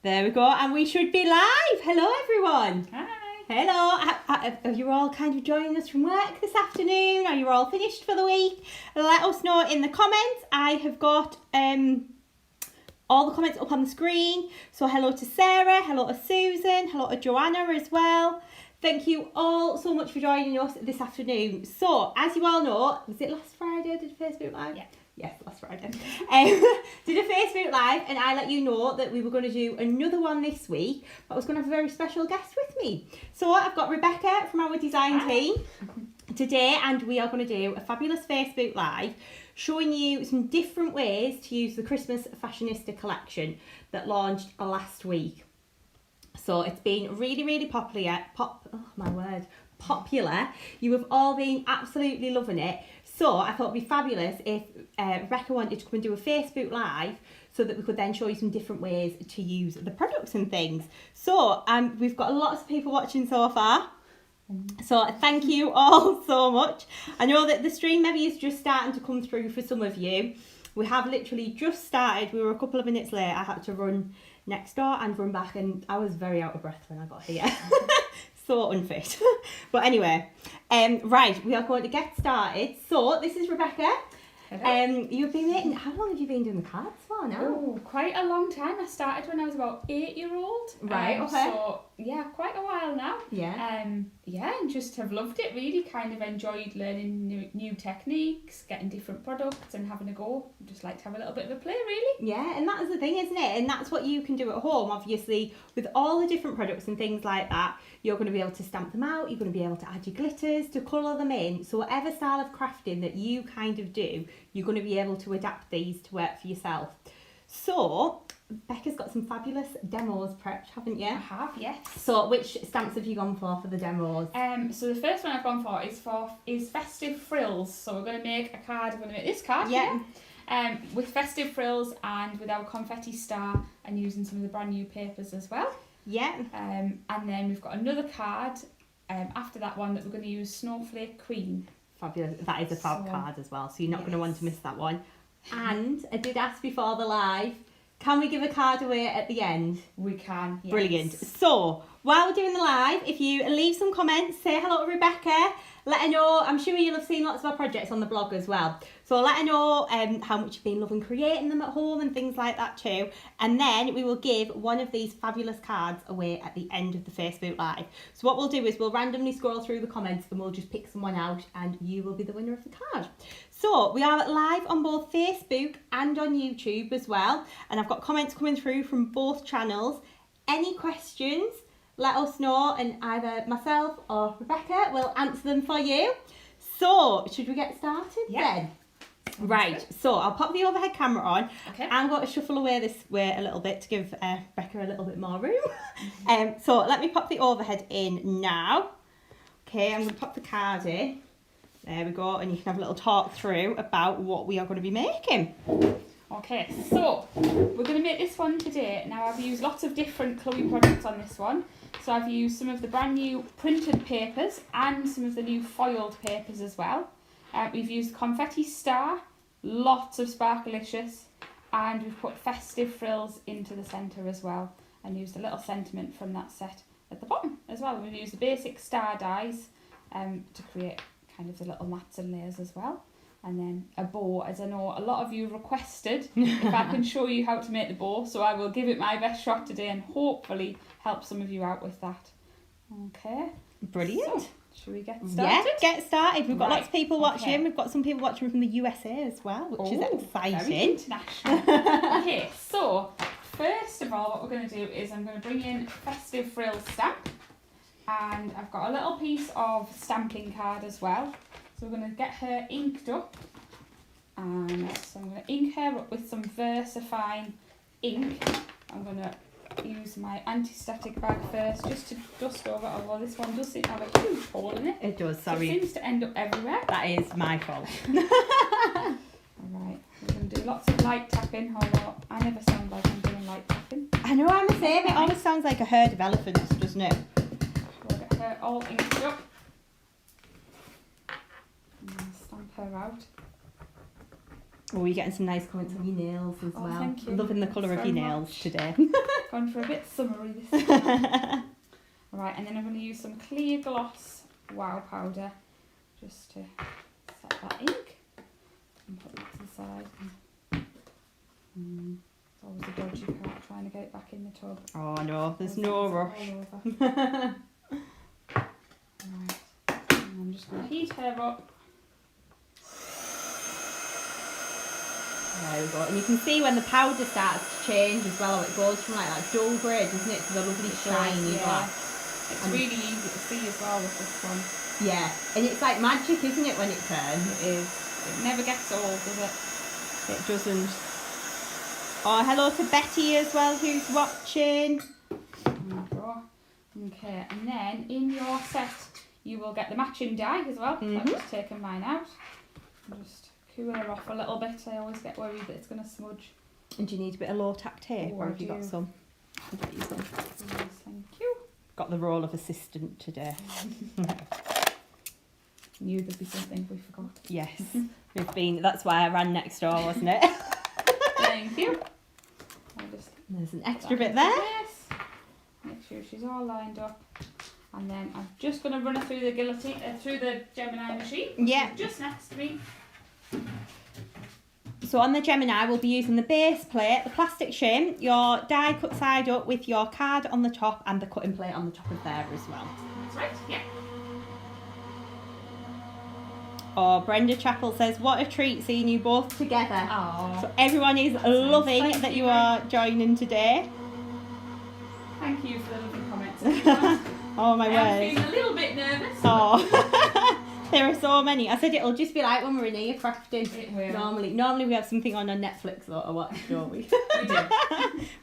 There we go, and we should be live. Hello, everyone. Hi. Hello. Are you all kind of joining us from work this afternoon? Are you all finished for the week? Let us know in the comments. I have got all the comments up on the screen. So hello to Sarah, hello to Susan, hello to Joanna as well. Thank you all so much for joining us this afternoon. So, as you all know, was it last Friday I did Facebook Live? Yeah. Yes, last Friday. Did a Facebook Live and I let you know that we were going to do another one this week, but I was going to have a very special guest with me. So I've got Rebecca from our design team today, and we are going to do a fabulous Facebook Live showing you some different ways to use the Christmas Fashionista collection that launched last week. So it's been really popular. Popular. You have all been absolutely loving it. So I thought it'd be fabulous if Rebecca wanted to come and do a Facebook Live so that we could then show you some different ways to use the products and things. So we've got lots of people watching so far. So thank you all so much. I know that the stream maybe is just starting to come through for some of you. We have literally just started. We were a couple of minutes late. I had to run next door and run back, and I was very out of breath when I got here. So unfit. But anyway, right, we are going to get started. So this is Rebecca. You've been making, how long have you been doing the cards for now? Oh, quite a long time. I started when I was about 8-year-old. Right, okay. So yeah, quite a while now. Yeah. Yeah, and just have loved it really. Kind of enjoyed learning new techniques, getting different products and having a go. Just like to have a little bit of a play really. Yeah, and that's the thing, isn't it? And that's what you can do at home, obviously, with all the different products and things like that. You're going to be able to stamp them out, you're going to be able to add your glitters, to colour them in. So whatever style of crafting that you kind of do, you're going to be able to adapt these to work for yourself. So, Becca's got some fabulous demos prepped, haven't you? I have, yes. So which stamps have you gone for the demos? So the first one I've gone for is Festive Frills. So we're going to make a card. We're going to make this card here. With Festive Frills and with our Confetti Star, and using some of the brand new papers as well. Yeah. And then we've got another card after that one that we're going to use Snowflake Queen. Fabulous. That is a fab card as well, so you're not going to want to miss that one. And I did ask before the live, can we give a card away at the end? We can, yes. Brilliant. So, while we're doing the live, if you leave some comments, say hello to Rebecca, let her know. I'm sure you'll have seen lots of our projects on the blog as well. So let her know how much you've been loving creating them at home and things like that too. And then we will give one of these fabulous cards away at the end of the Facebook Live. So what we'll do is we'll randomly scroll through the comments and we'll just pick someone out and you will be the winner of the card. So we are live on both Facebook and on YouTube as well. And I've got comments coming through from both channels. Any questions, let us know, and either myself or Rebecca will answer them for you. So, should we get started then? Right, so I'll pop the overhead camera on. Okay. I'm going to shuffle away this way a little bit to give Rebecca a little bit more room. So let me pop the overhead in now. Okay, I'm going to pop the card in. There we go, and you can have a little talk through about what we are going to be making. Okay, so we're going to make this one today. Now I've used lots of different Chloe products on this one. So I've used some of the brand new printed papers and some of the new foiled papers as well. We've used Confetti Star, lots of Sparkelicious, and we've put Festive Frills into the centre as well, and used a little sentiment from that set at the bottom as well. We've used the basic star dies to create kind of the little mats and layers as well. And then a bow, as I know a lot of you requested if I can show you how to make the bow, so I will give it my best shot today and hopefully help some of you out with that. Okay. Brilliant. So, should we get started? Yeah, get started. We've got lots of people watching. Okay. We've got some people watching from the USA as well, which is exciting. Very international. Okay, so first of all, what we're going to do is I'm going to bring in Festive Frills stamp, and I've got a little piece of stamping card as well. So we're going to get her inked up, and so I'm going to ink her up with some Superfine ink. I'm going to use my anti-static bag first just to dust over, although this one does seem to have a huge hole in it. It does, sorry. So it seems to end up everywhere. That is my fault. Alright, we're going to do lots of light tapping, although I never sound like I'm doing light tapping. I know, I'm the same. It always sounds like a herd of elephants, doesn't it? We'll get her all inked up. And stamp her out. Oh, you're getting some nice comments on your nails as well. Thank you. Loving the colour of so your nails much. today. Gone for a bit summery this time. Right, and then I'm going to use some clear gloss wow powder just to set that ink and put that to the side. It's always a dodgy part trying to get it back in the tub. Oh no, there's no rush. Right, and I'm just going to heat her up. There we go. And you can see when the powder starts to change as well, it goes from like that dull grey, doesn't it, to the lovely shiny black. It's really easy to see as well with this one. Yeah, and it's like magic, isn't it, when it turns? It is. It never gets old, does it? It doesn't. Oh, hello to Betty as well, who's watching. There we go. Okay, and then in your set you will get the matching dye as well. So I've just taken mine out. And just cool her off a little bit. I always get worried that it's going to smudge. And do you need a bit of low tack tape, or I have you got do. some? I'll get you some. Yes, thank you. Got the role of assistant today. Knew there'd be something we forgot. Yes, that's why I ran next door, wasn't it? Thank you. I'll just There's an extra bit there. Yes. Make sure she's all lined up. And then I'm just going to run her through the through the Gemini machine. Yeah. Just next to me. So on the Gemini, we'll be using the base plate, the plastic shim, your die cut side up with your card on the top and the cutting plate on the top of there as well. That's right, yeah. Oh, Brenda Chappell says, what a treat seeing you both together. Oh. So everyone is loving Thank that you. you are joining today. Thank you for the lovely comments, everyone. Oh my I'm word. feeling a little bit nervous. Oh, there are so many. I said it'll just be like when we're in here crafting. It will. Normally we have something on Netflix or watch, don't we? We do.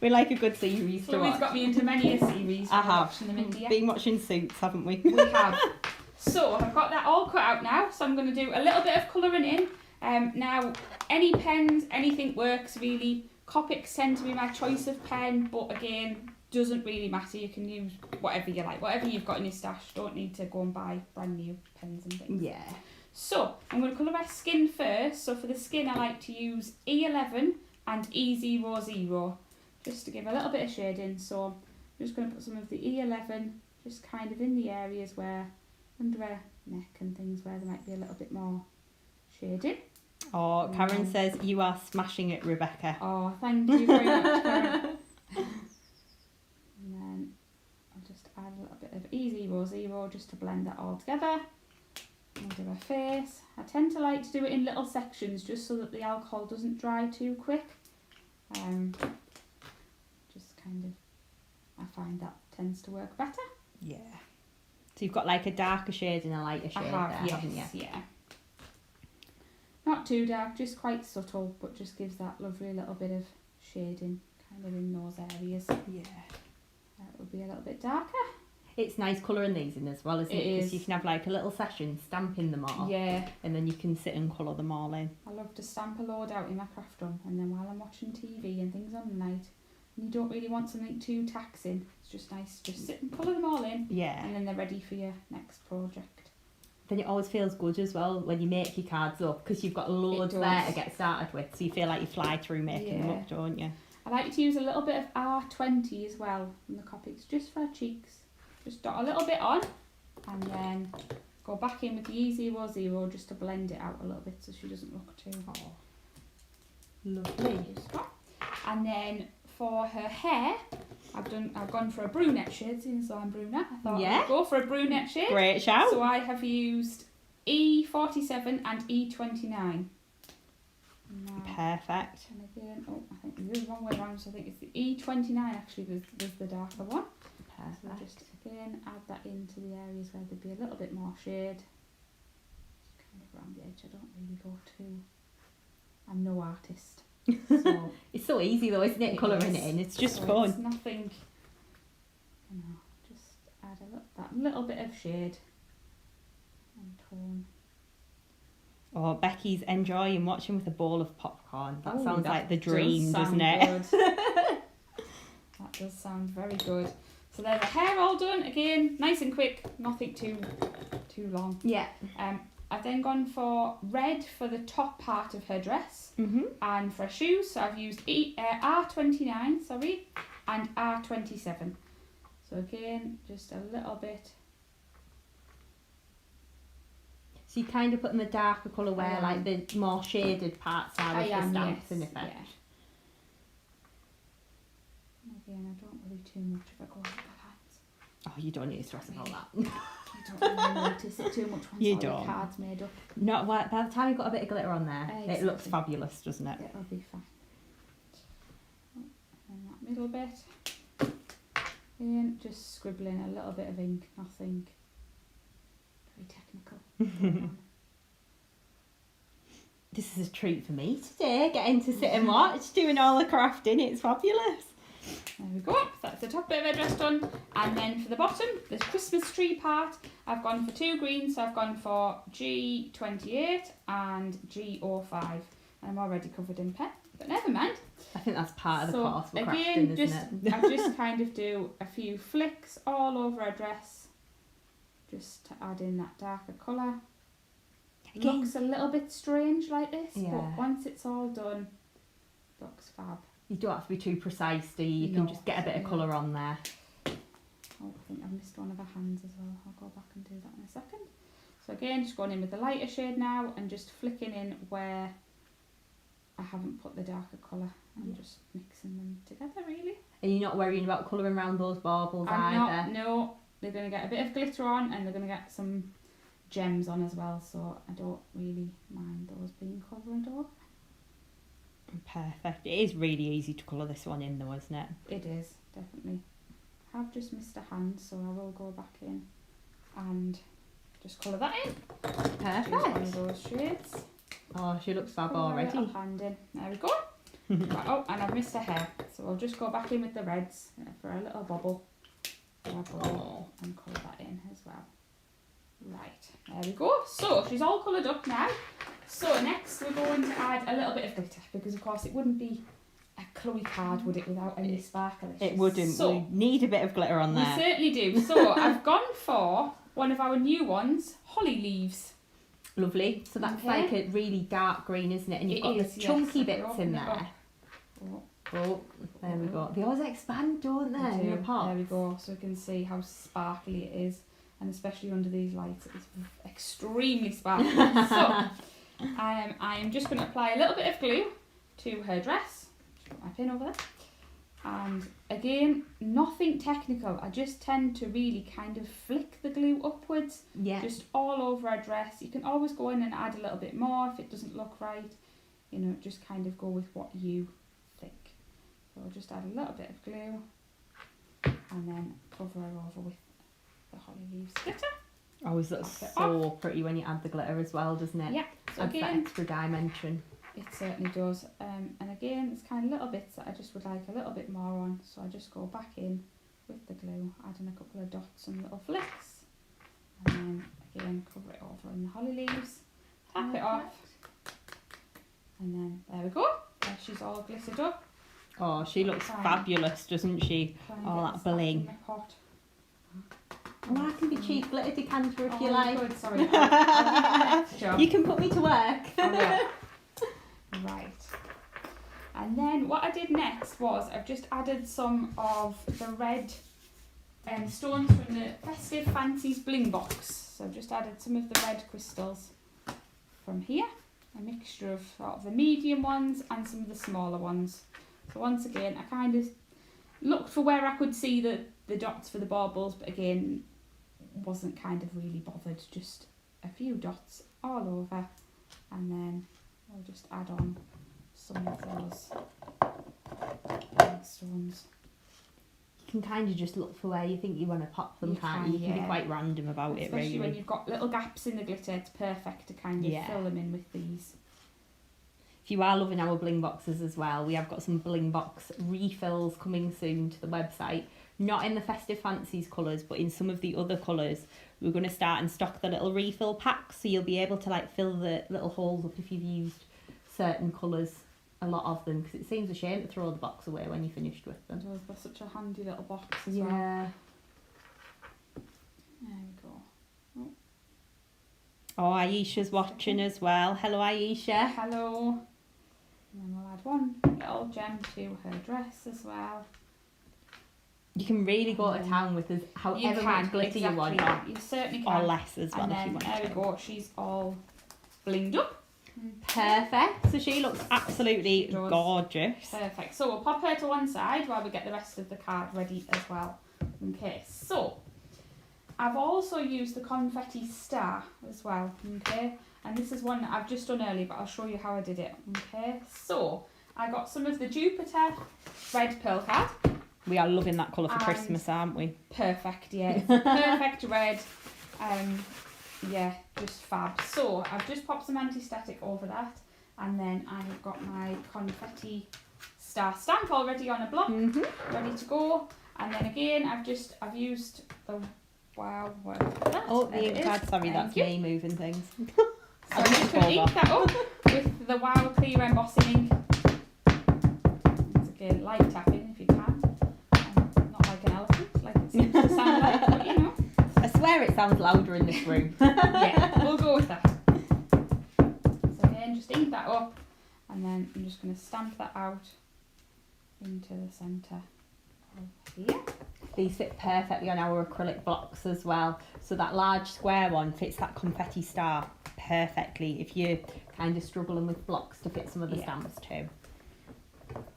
We like a good series to Chloe's watch. got me into many a series. I have. Watching them in here. Been watching Suits, haven't we? We have. So I've got that all cut out now. So I'm going to do a little bit of colouring in. Now, any pens, anything works really. Copics tend to be my choice of pen, but again, doesn't really matter. You can use whatever you like, whatever you've got in your stash. Don't need to go and buy brand new pens and things. Yeah. So I'm going to colour my skin first. So for the skin, I like to use E11 and E00, just to give a little bit of shading. So I'm just going to put some of the E11 just kind of in the areas where under her neck and things where there might be a little bit more shading. Oh, Karen says you are smashing it, Rebecca. Oh, thank you very much, Karen. And then I'll just add a little bit of E00 just to blend that all together. Under her face. I tend to like to do it in little sections just so that the alcohol doesn't dry too quick. Just kind of, I find that tends to work better. Yeah. So you've got like a darker shade and a lighter shade there, haven't you? Yeah. Not too dark, just quite subtle, but just gives that lovely little bit of shading kind of in those areas. Yeah. It will be a little bit darker. It's nice colouring these in as well, isn't it? It Because is. you can have like a little session stamping them all. Yeah. And then you can sit and colour them all in. I love to stamp a load out in my craft room, and then while I'm watching TV and things on the night, and you don't really want something too taxing, it's just nice to just sit and colour them all in, Yeah. and then they're ready for your next project. Then it always feels good as well when you make your cards up because you've got loads does. there to get started with. So you feel like you fly through making them Yeah. up, don't you? I like to use a little bit of R20 as well from the Copics, just for her cheeks. Just dot a little bit on, and then go back in with the E00 just to blend it out a little bit so she doesn't look too hot. Lovely. And then for her hair, I've gone for a brunette shade, since I'm brunette. I thought Yeah. I'd go for a brunette shade. Great shout. So I have used E47 and E29. Now, Perfect. and again, I think the wrong way around, so I think it's the E29 actually was the darker one. So Perfect. just again add that into the areas where there'd be a little bit more shade. Just kind of around the edge. I don't really go too. I'm no artist. So It's so easy though, isn't it? It Colouring is. it in. It's just so fun. It's nothing. Just add that little bit of shade and tone. Oh, Becky's enjoying watching with a bowl of popcorn. That sounds like the does dream, doesn't sound it? good. That does sound very good. So there's the hair all done. Again, nice and quick. Nothing too long. Yeah. I've then gone for red for the top part of her dress and for her shoes. So I've used R29, and R27. So again, just a little bit. So you kind of put in the darker colour where like the more shaded parts are of the stamps in effect. Yeah. Again, I don't worry too much if I go over the hands. Oh, you don't need to stress about that. You don't really notice it too much once You all don't. the cards made up. Not by the time you've got a bit of glitter on there, Exactly. it looks fabulous, doesn't it? It'll be fine. And that middle bit. And just scribbling a little bit of ink, nothing very technical. This is a treat for me today, getting to sit and watch, doing all the crafting. It's fabulous. There we go. That's the top bit of her dress done. And then for the bottom, this Christmas tree part, I've gone for 2 greens. So I've gone for G28 and G05. I'm already covered in pen, but never mind. I think that's part of the course we're again, crafting, isn't it? I just kind of do a few flicks all over her dress, just to add in that darker colour. Again. Looks a little bit strange like this, Yeah. but once it's all done, looks fab. You don't have to be too precise, do you? You can No, just get a bit of no. colour on there. Oh, I think I've missed one of her hands as well. I'll go back and do that in a second. So again, just going in with the lighter shade now and just flicking in where I haven't put the darker colour and just mixing them together really. Are you not worrying about colouring around those baubles I'm either? not, no. They're going to get a bit of glitter on and they're going to get some gems on as well, so I don't really mind those being covered over. Perfect. It is really easy to colour this one in though, isn't it? It is, definitely. I've just missed a hand, so I will go back in and just colour that in. Perfect. Choose one of those shades. Oh, she looks fab Colour a already. little hand in. There we go. Right, oh, and I've missed her hair, so I'll just go back in with the reds for a little bobble. And colour that in as well. Right, there we go. So she's all coloured up now. So next we're going to add a little bit of glitter, because of course it wouldn't be a Chloe card, would it, without any Sparkelicious? It wouldn't. So we need a bit of glitter on we there. certainly do. So I've gone for one of our new ones, Holly Leaves. Lovely. So that's Okay. like a really dark green, isn't it? And you've It got is, the yes. chunky I'll bits open in it there. up. Oh. Oh, there we go. They always expand, don't they? They In do. the pot. There we go, so we can see how sparkly it is, and especially under these lights it is extremely sparkly. So I'm just going to apply a little bit of glue to her dress. Just put my pin over there. And again, nothing technical. I just tend to really kind of flick the glue upwards, Yeah. just all over her dress. You can always go in and add a little bit more if it doesn't look right. You know, just kind of go with what you think. So I'll just add a little bit of glue and then cover her over with the Holly Leaves glitter. Always looks Pop it so pretty when you add the glitter as well, doesn't it? Yeah, so Adds that again, extra dimension. it certainly does. And again, it's kind of little bits that I just would like a little bit more on. So I just go back in with the glue, adding a couple of dots and little flicks. And then again, cover it over in the Holly Leaves. Tap it off. And then there we go. There she's all glittered up. Oh, she looks Fine. fabulous, doesn't she? Try and Oh, get that this back in bling. the pot. Well, I can be cheap glitter decanter if you Oh, like. good, sorry. I'll give you the next job. You can put me to work. I will. Right. And then what I did next was I've just added some of the red stones from the Festive Fancies Bling Box. So I've just added some of the red crystals from here. A mixture of sort of the medium ones and some of the smaller ones. So once again, I kind of looked for where I could see the dots for the baubles, but again, wasn't kind of really bothered. Just a few dots all over, and then I'll just add on some of those red stones. You can kind of just look for where you think you want to pop them, You can't can, you? You can yeah. be quite random about Especially it, when really. you've got little gaps in the glitter, it's perfect to kind of Yeah. fill them in with these. If you are loving our bling boxes as well, we have got some bling box refills coming soon to the website. Not in the Festive Fancies colours, but in some of the other colours. We're going to start and stock the little refill packs, so you'll be able to like fill the little holes up if you've used certain colours, a lot of them, because it seems a shame to throw the box away when you're finished with them. Those were such a handy little box as well. Yeah. There we go. Oh, Aisha's watching as well. Hello, Aisha. Hello. And then we'll add one little gem to her dress as well. You can really go to town with us, however much glitter you want on. You certainly can. Or less as well, and if then, you want. there we go. She's all blinged up. Perfect. So she looks absolutely gorgeous. Perfect. So we'll pop her to one side while we get the rest of the card ready as well. Okay, so I've also used the Confetti Star as well. Okay, and this is one that I've just done earlier, but I'll show you how I did it. Okay, so I got some of the Jupiter red pearl card. We are loving that colour for Christmas, aren't we? Perfect, yeah. It's a perfect red. Yeah, just fab. So I've just popped some anti-static over that, and then I have got my Confetti Star stamp already on a block, ready to go. And then again, I've used the wow. Oh, the ink pad. Sorry, that's me moving things. So I'm just going to ink that up with the Wow Clear embossing ink. Once again, light tapping if you can. Not like an elephant, like it seems to sound like, but you know. I swear it sounds louder in this room. Yeah, we'll go with that. So again, just ink that up, and then I'm just going to stamp that out into the centre of here. These fit perfectly on our acrylic blocks as well. So that large square one fits that Confetti Star perfectly if you're kind of struggling with blocks to fit some of the stamps too.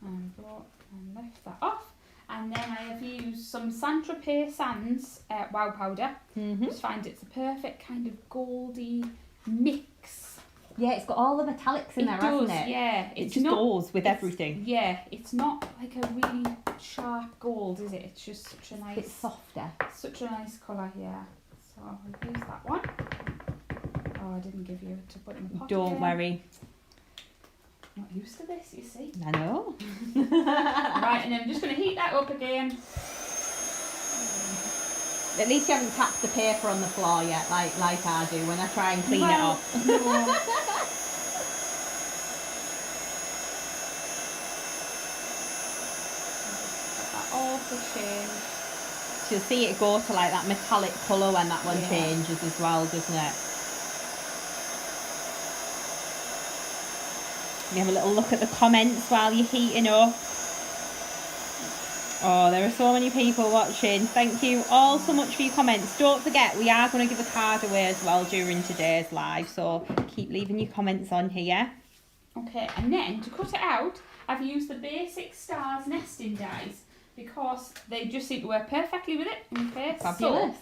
And go and lift that off. And then I have used some Tropez Sands Wow Powder. Just find it's a perfect kind of goldy mix. Yeah, it's got all the metallics in there, hasn't it? Yeah. It just goes with everything. Yeah, it's not like a really sharp gold, is it? It's just such a nice... It's softer. Such a nice colour, yeah. So I'll use that one. Oh, I didn't give you to put in the pot. Don't worry. Not used to this, you see. I know. Right, and then I'm just going to heat that up again. At least you haven't tapped the paper on the floor yet, like I do when I try and clean it off. No. That also change. So you'll see it go to like that metallic colour when that one changes as well, doesn't it? You have a little look at the comments while you're heating up. Oh, there are so many people watching. Thank you all so much for your comments. Don't forget, we are going to give a card away as well during today's live, so keep leaving your comments on here. Okay, and then to cut it out, I've used the basic Stars nesting dies because they just seem to work perfectly with it. Okay, fabulous. So,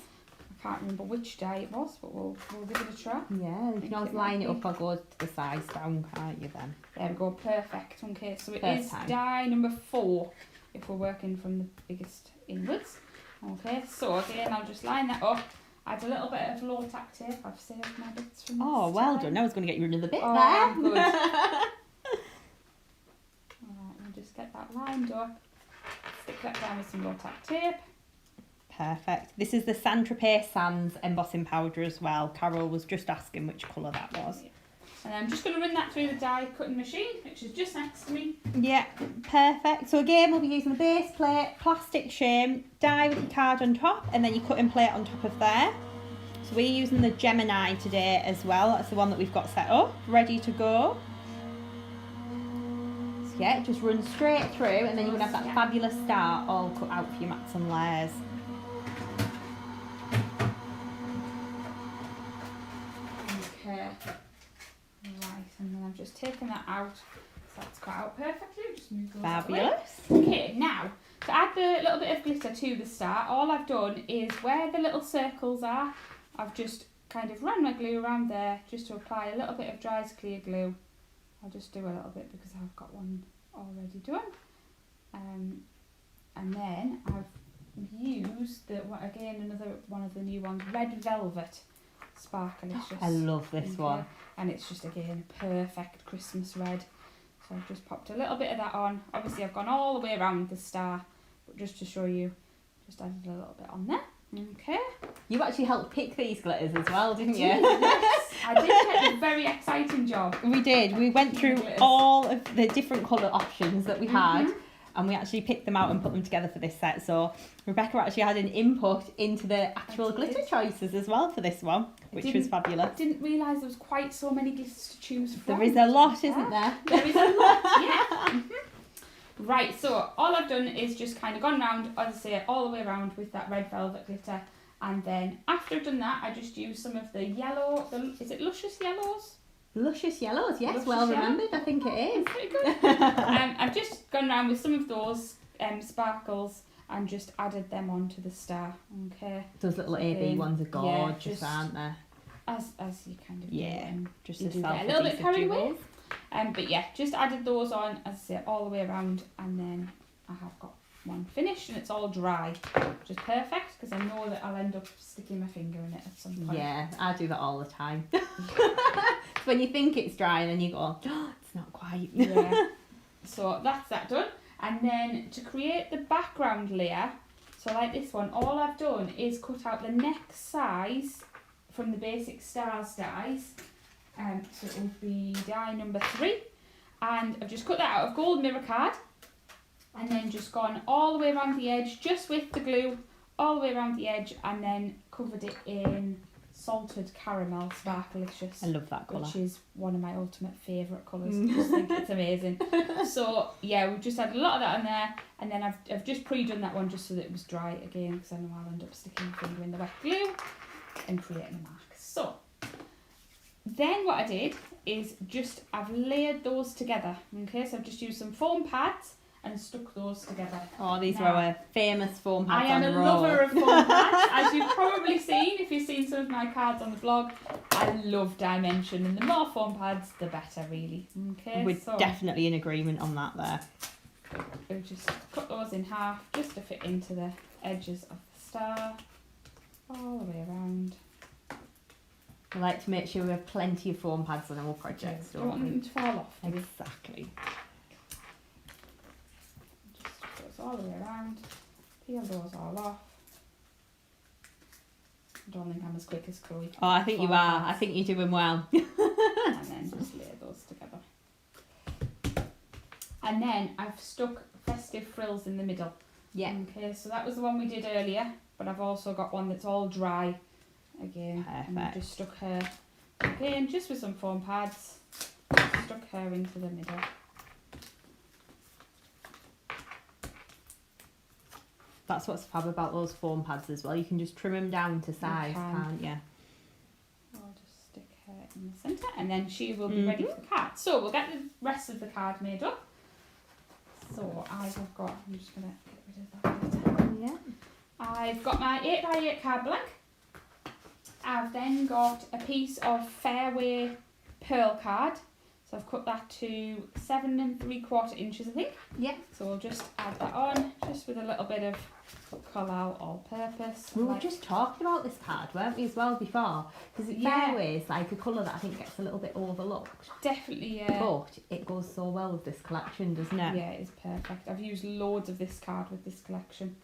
I can't remember which die it was, but we'll give it a try. Yeah, you can always line it up or go to the size down, can't you then? There we go, perfect. Okay, so it is die number 4 if we're working from the biggest inwards. Okay, so again, I'll just line that up. Add a little bit of low tack tape. I've saved my bits from Oh, well done. I was going to get you another bit there. Good. Alright, we'll just get that lined up. Stick that down with some low tack tape. Perfect. This is the Tropez Sands embossing powder as well. Carol was just asking which colour that was. And I'm just going to run that through the die cutting machine, which is just next to me. Yeah, perfect. So again, we'll be using the base plate, plastic shim, die with your card on top, and then your cutting plate on top of there. So we're using the Gemini today as well. That's the one that we've got set up, ready to go. So yeah, it just runs straight through, and then you're going to have that fabulous star all cut out for your mats and layers. Okay. Right, and then I've just taken that out, so that's cut out perfectly. Just move those Fabulous. Okay, now to add the little bit of glitter to the star, all I've done is where the little circles are, I've just kind of run my glue around there just to apply a little bit of dry as clear glue. I'll just do a little bit because I've got one already done. And then I've used another one of the new ones, Red Velvet Sparkelicious. I love this one. And it's just again a perfect Christmas red. So I've just popped a little bit of that on. Obviously I've gone all the way around the star, but just to show you, just added a little bit on there. Okay. You actually helped pick these glitters as well, didn't you? Yes, I did get a very exciting job. We did. We went through all of the different colour options that we had, and we actually picked them out and put them together for this set. So Rebecca actually had an input into the actual glitter choices as well for this one, which was fabulous. I didn't realise there was quite so many glitters to choose from. There is a lot, isn't there? There is a lot, yeah. Right, so all I've done is just kind of gone round, as I say, all the way around with that red velvet glitter. And then after I've done that, I just use some of the yellow, is it Luscious yellows? Luscious yellows, yes, Luscious well yellow. remembered, I think it is. Pretty good. I've just gone around with some of those sparkles and just added them onto the star. Okay. Those little AB ones are gorgeous, just aren't they? As you kind of Yeah, do, just you a do get a little bit self-adhesive carried away. jewels. But yeah, just added those on, as I say, all the way around, and then I have got one finished and it's all dry, which is perfect because I know that I'll end up sticking my finger in it at some point. Yeah, I do that all the time. When you think it's dry and then you go, oh, it's not quite. Yeah. So that's that done. And then to create the background layer, so like this one, all I've done is cut out the next size from the basic stars dies. So it will be die number 3. And I've just cut that out of gold mirror card. And then just gone all the way around the edge, just with the glue, all the way around the edge, and then covered it in salted caramel Sparkelicious. I love that colour. Which is one of my ultimate favourite colours. I just think it's amazing. So yeah, we've just had a lot of that in there, and then I've just pre-done that one just so that it was dry again, because I know I'll end up sticking my finger in the wet glue and creating a mark. So then what I did is I've layered those together. Okay, so I've just used some foam pads and stuck those together. Oh, these were our famous foam pads. I am a lover of foam pads, as you've probably seen if you've seen some of my cards on the blog. I love dimension, and the more foam pads, the better, really. Okay, We're definitely in agreement on that there. We'll just cut those in half just to fit into the edges of the star, all the way around. I like to make sure we have plenty of foam pads on our projects, Don't want them to fall off. Exactly. All the way around, peel those all off. I don't think I'm as quick as Chloe. Oh, I think you are. I think you're doing well. And then just layer those together. And then I've stuck Festive Frills in the middle. Yeah. Okay, so that was the one we did earlier, but I've also got one that's all dry again. Perfect. And I've just stuck her again, just with some foam pads. Stuck her into the middle. That's what's fab about those foam pads as well. You can just trim them down to size, can't you? I'll just stick her in the centre, and then she will be ready for the card. So we'll get the rest of the card made up. So I'm just going to get rid of that. Yeah. I've got my 8x8 card blank. I've then got a piece of Fairway pearl card. So I've cut that to 7 3/4 inches, I think. Yeah. So we'll just add that on, just with a little bit of colour all purpose. We were just talking about this card, weren't we, as well before? Because Fairway is like a colour that I think gets a little bit overlooked. Definitely, yeah. But it goes so well with this collection, doesn't it? Yeah, it is perfect. I've used loads of this card with this collection.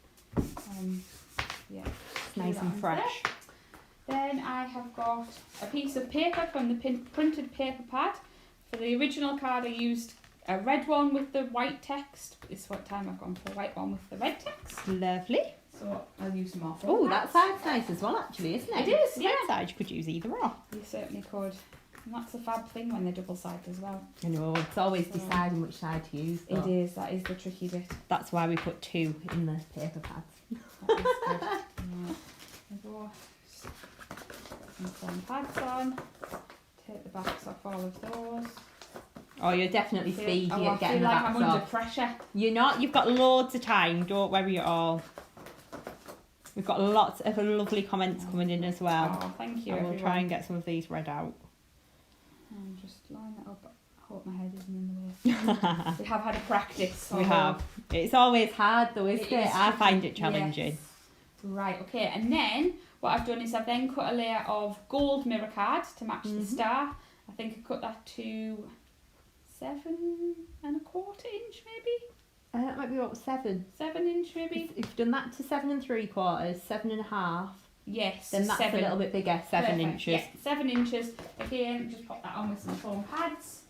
Yeah. It's nice and fresh. Then I have got a piece of paper from the printed paper pad. For the original card I used a red one with the white text. This time I've gone for a white one with the red text. Lovely. So I'll use some more. Oh, that side's nice as well, actually, isn't it? It is, The yeah. red side you could use either or. You certainly could. And that's a fab thing when they're double-sided as well. I know, it's always deciding which side to use. It is, that is the tricky bit. That's why we put 2 in the paper pads. That is good. Right, there we go. Put some foam pads on. Take the backs off all of those. Oh, you're definitely speedy at getting the I feel like backs I'm under off. pressure. You're not, you've got loads of time, don't worry at all. We've got lots of lovely comments coming in as well. Oh, thank you, I will everyone. try and get some of these read out. And just line that up. I hope my head isn't in the way. We have had a practice. We have. It's always hard though, isn't it? is I tricky. find it challenging. Yes. Right, okay. And then what I've done is I've then cut a layer of gold mirror card to match the star. I think I cut that to 7 1/4 inch maybe? That might be about 7. 7 inch maybe? If you've done that to 7 3/4, 7 1/2, Yes. then that's 7. a little bit bigger, 7 Perfect. inches. Yeah, 7 inches. Again, just pop that on with some foam pads.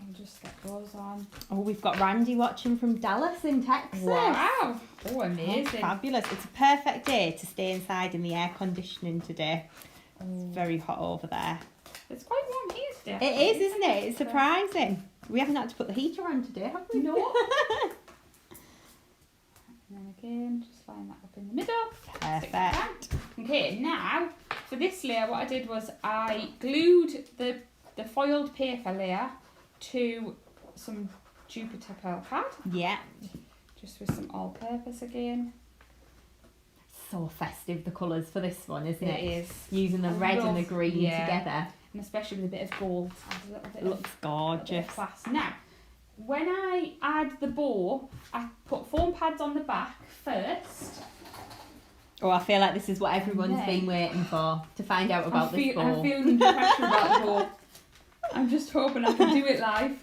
I'll just get those on. Oh, we've got Randy watching from Dallas in Texas. Wow. Oh, amazing. Oh, fabulous. It's a perfect day to stay inside in the air conditioning today. It's very hot over there. It's quite warm here today. It is, isn't it? It's surprising. We haven't had to put the heater on today, have we? No. And then again, just line that up in the middle. Perfect. Okay, now for this layer, what I did was I glued the foiled paper layer to some Jupiter pearl card. Yeah. Just with some all-purpose again. So festive, the colours for this one, isn't it? It is. Using the red and the green together. And especially with a bit of gold. Adds a little bit Looks gorgeous. of class. Now, when I add the bow, I put foam pads on the back first. Oh, I feel like this is what everyone's been waiting for, to find out about this bow. I'm feeling the pressure about the bow. I'm just hoping I can do it live.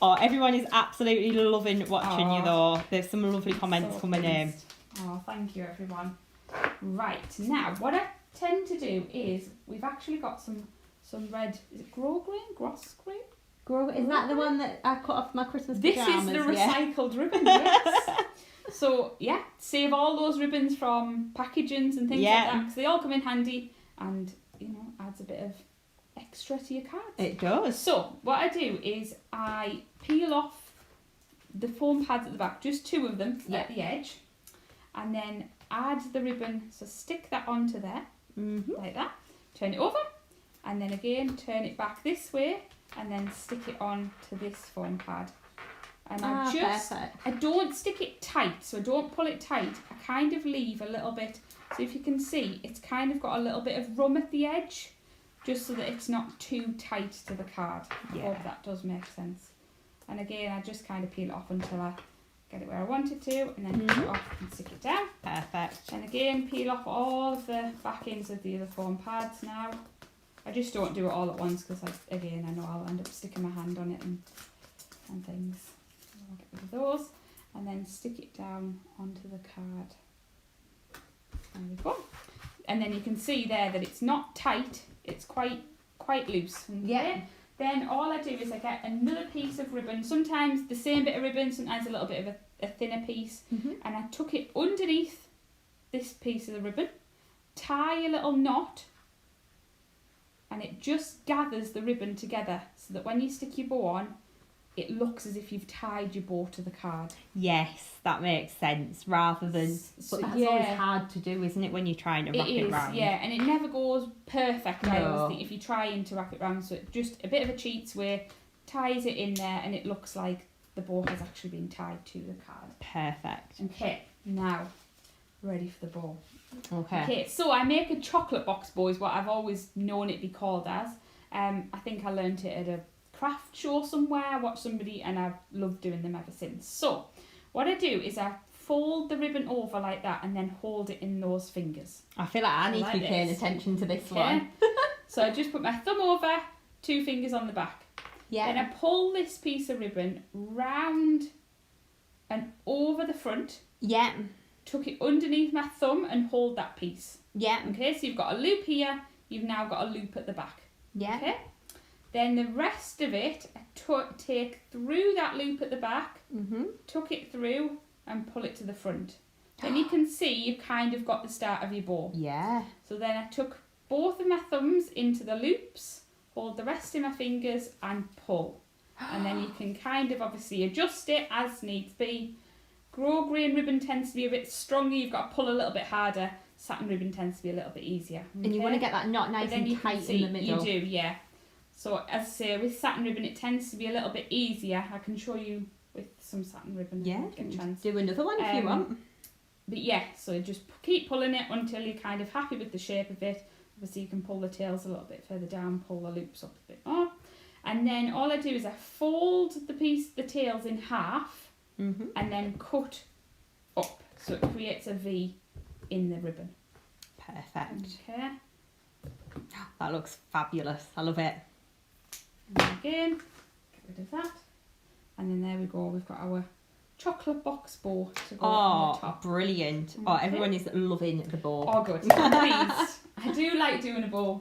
Oh, everyone is absolutely loving watching you though. There's some lovely comments coming in. Oh, thank you everyone. Right, now what I tend to do is, we've actually got some red, is it gross grain? Is that the one that I cut off my Christmas This pyjamas? is the recycled ribbon, yes. So, yeah, save all those ribbons from packagings and things like that, because they all come in handy and, you know, adds a bit of extra to your cards. It does. So, what I do is I peel off the foam pads at the back, just 2 of them at the edge, and then add the ribbon, so stick that onto there, like that, turn it over, and then again turn it back this way, and then stick it on to this foam pad. And I don't stick it tight, so I don't pull it tight, I kind of leave a little bit, so if you can see, it's kind of got a little bit of rum at the edge, just so that it's not too tight to the card. I hope that does make sense. And again, I just kind of peel it off until I get it where I want it to, and then peel it off and stick it down. Perfect. And again, peel off all of the backings of the other foam pads now. I just don't do it all at once because, I know I'll end up sticking my hand on it and things. So I'll get rid of those, and then stick it down onto the card. There we go. And then you can see there that it's not tight, it's quite loose. Okay? Then all I do is I get another piece of ribbon, sometimes the same bit of ribbon, sometimes a little bit of a thinner piece, and I tuck it underneath this piece of the ribbon, tie a little knot, and it just gathers the ribbon together so that when you stick your bow on, it looks as if you've tied your bow to the card. Yes, that makes sense, rather than, but that's always hard to do, isn't it, when you're trying to wrap it round? Yeah, and it never goes perfect, I always think, if you try to wrap it round, so it just a bit of a cheats way, ties it in there, and it looks like the bow has actually been tied to the card. Perfect. Okay, now, ready for the bow. Okay, so I make a chocolate box bow is what I've always known it be called as. I think I learnt it at a craft show somewhere, I watched somebody, and I've loved doing them ever since. So what I do is I fold the ribbon over like that and then hold it in those fingers. I feel like I need to be paying attention to this one. So I just put my thumb over, 2 fingers on the back. Then I pull this piece of ribbon round and over the front. Tuck it underneath my thumb and hold that piece. Okay, so you've got a loop here, you've now got a loop at the back. Okay. Then the rest of it, I take through that loop at the back, tuck it through and pull it to the front. Then you can see you've kind of got the start of your bow. So then I took both of my thumbs into the loops, hold the rest in my fingers and pull. And then you can kind of obviously adjust it as needs be. Grosgrain ribbon tends to be a bit stronger, you've got to pull a little bit harder. Satin ribbon tends to be a little bit easier. And you want to get that knot nice and tight in the middle. You do, yeah. So as I say, with satin ribbon it tends to be a little bit easier. I can show you with some satin ribbon. Do another one if you want. But yeah, so just keep pulling it until you're kind of happy with the shape of it. Obviously you can pull the tails a little bit further down, pull the loops up a bit more. And then all I do is I fold the tails in half and then cut up. So it creates a V in the ribbon. Perfect. Okay. That looks fabulous. I love it. And again, get rid of that. And then there we go, we've got our chocolate box bow to go on the top. Brilliant. Everyone is loving the bow. Good. I'm pleased. I do like doing a bow.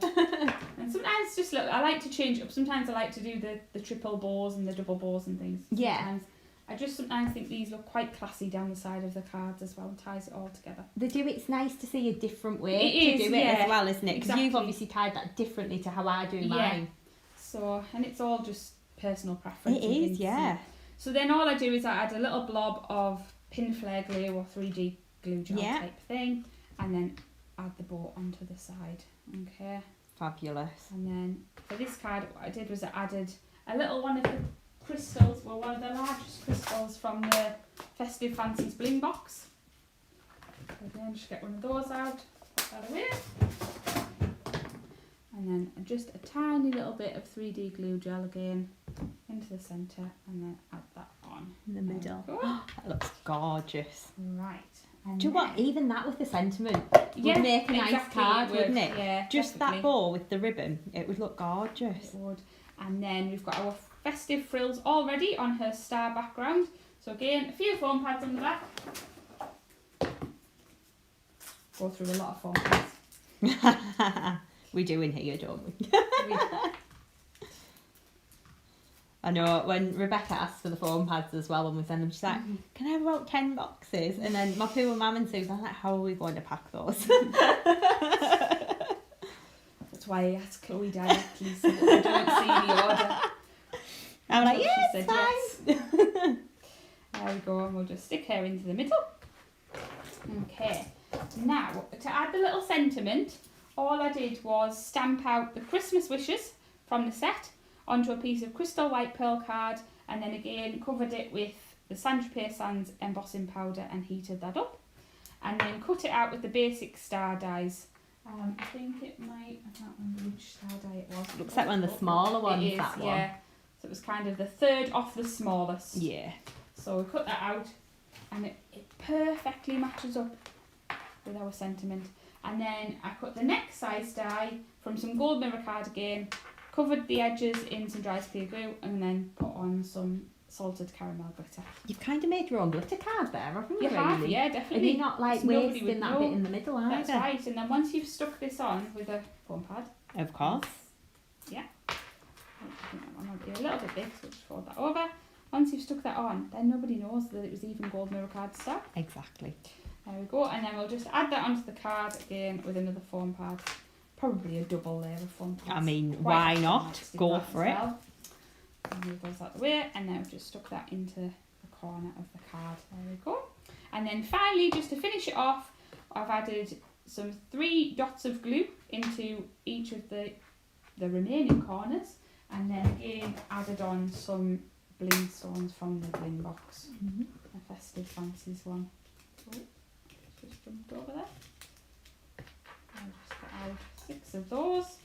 And sometimes just look, I like to change it up. Sometimes I like to do the triple bows and the double bows and things. Yeah. Sometimes I just sometimes think these look quite classy down the side of the cards as well and ties it all together. They do. It's nice to see a different way It to is, do it yeah, as well, isn't it? Because you've exactly. obviously tied that differently to how I do Yeah. mine. So, and it's all just personal preference. It and is, things. yeah. So then all I do is I add a little blob of pin flare glue or 3D glue gel type thing, and then add the bow onto the side. Okay. Fabulous. And then for this card, what I did was I added a little one of the crystals, well, one of the largest crystals from the Festive Fancies Bling Box. Again, just get one of those out, put that away. And then just a tiny little bit of 3D glue gel again into the centre, and then add that on. In the middle. That looks gorgeous. Right. And Do you know what? Even that with the sentiment yeah, would make a nice exactly, card, it would, wouldn't it? Yeah, Just definitely. that bow with the ribbon, it would look gorgeous. It would. And then we've got our Festive Frills already on her star background. So again, a few foam pads on the back. Go through a lot of foam pads. We do in here, don't we? We- I know when Rebecca asked for the foam pads as well when we send them, she's like, Mhm. can I have about 10 boxes? And then my poor mum and Susan, I'm like, how are we going to pack those? That's why I asked Chloe directly so that I don't see the order. I'm like, Until yeah, she it's said fine. There we go, and we'll just stick her into the middle. Okay, now to add the little sentiment, all I did was stamp out the Christmas wishes from the set onto a piece of crystal white pearl card, and then again covered it with the Tropez Sans embossing powder and heated that up, and then cut it out with the basic star dies. I think it might, I can't remember which star die it was. Looks like one of the smaller ones, It is, that one. yeah. So it was kind of the third off the smallest. Yeah. So we cut that out, and it perfectly matches up with our sentiment. And then I cut the next size die from some gold mirror card again, covered the edges in some dry clear glue, and then put on some salted caramel glitter. You've kind of made your own glitter card there, haven't you? You have, really? yeah, And definitely. you're not like So nobody wasting would that know. bit in the middle either. That's right. And then once you've stuck this on with a foam pad, Of course. I think that one might be a little bit big, so just fold that over. Once you've stuck that on, then nobody knows that it was even gold mirror card stuff. Exactly. There we go, and then we'll just add that onto the card again with another foam pad. Probably a double layer of foam pads. I mean, Quite why often I not? like to do Go that for as it. well. And move those out the way, and then we've just stuck that into the corner of the card. There we go. And then finally, just to finish it off, I've added some 3 dots of glue into each of the remaining corners, and then again added on some bling stones from the bling box, a Festive Fancies one. Oh, just jumped over there. I'll just get out 6 of those.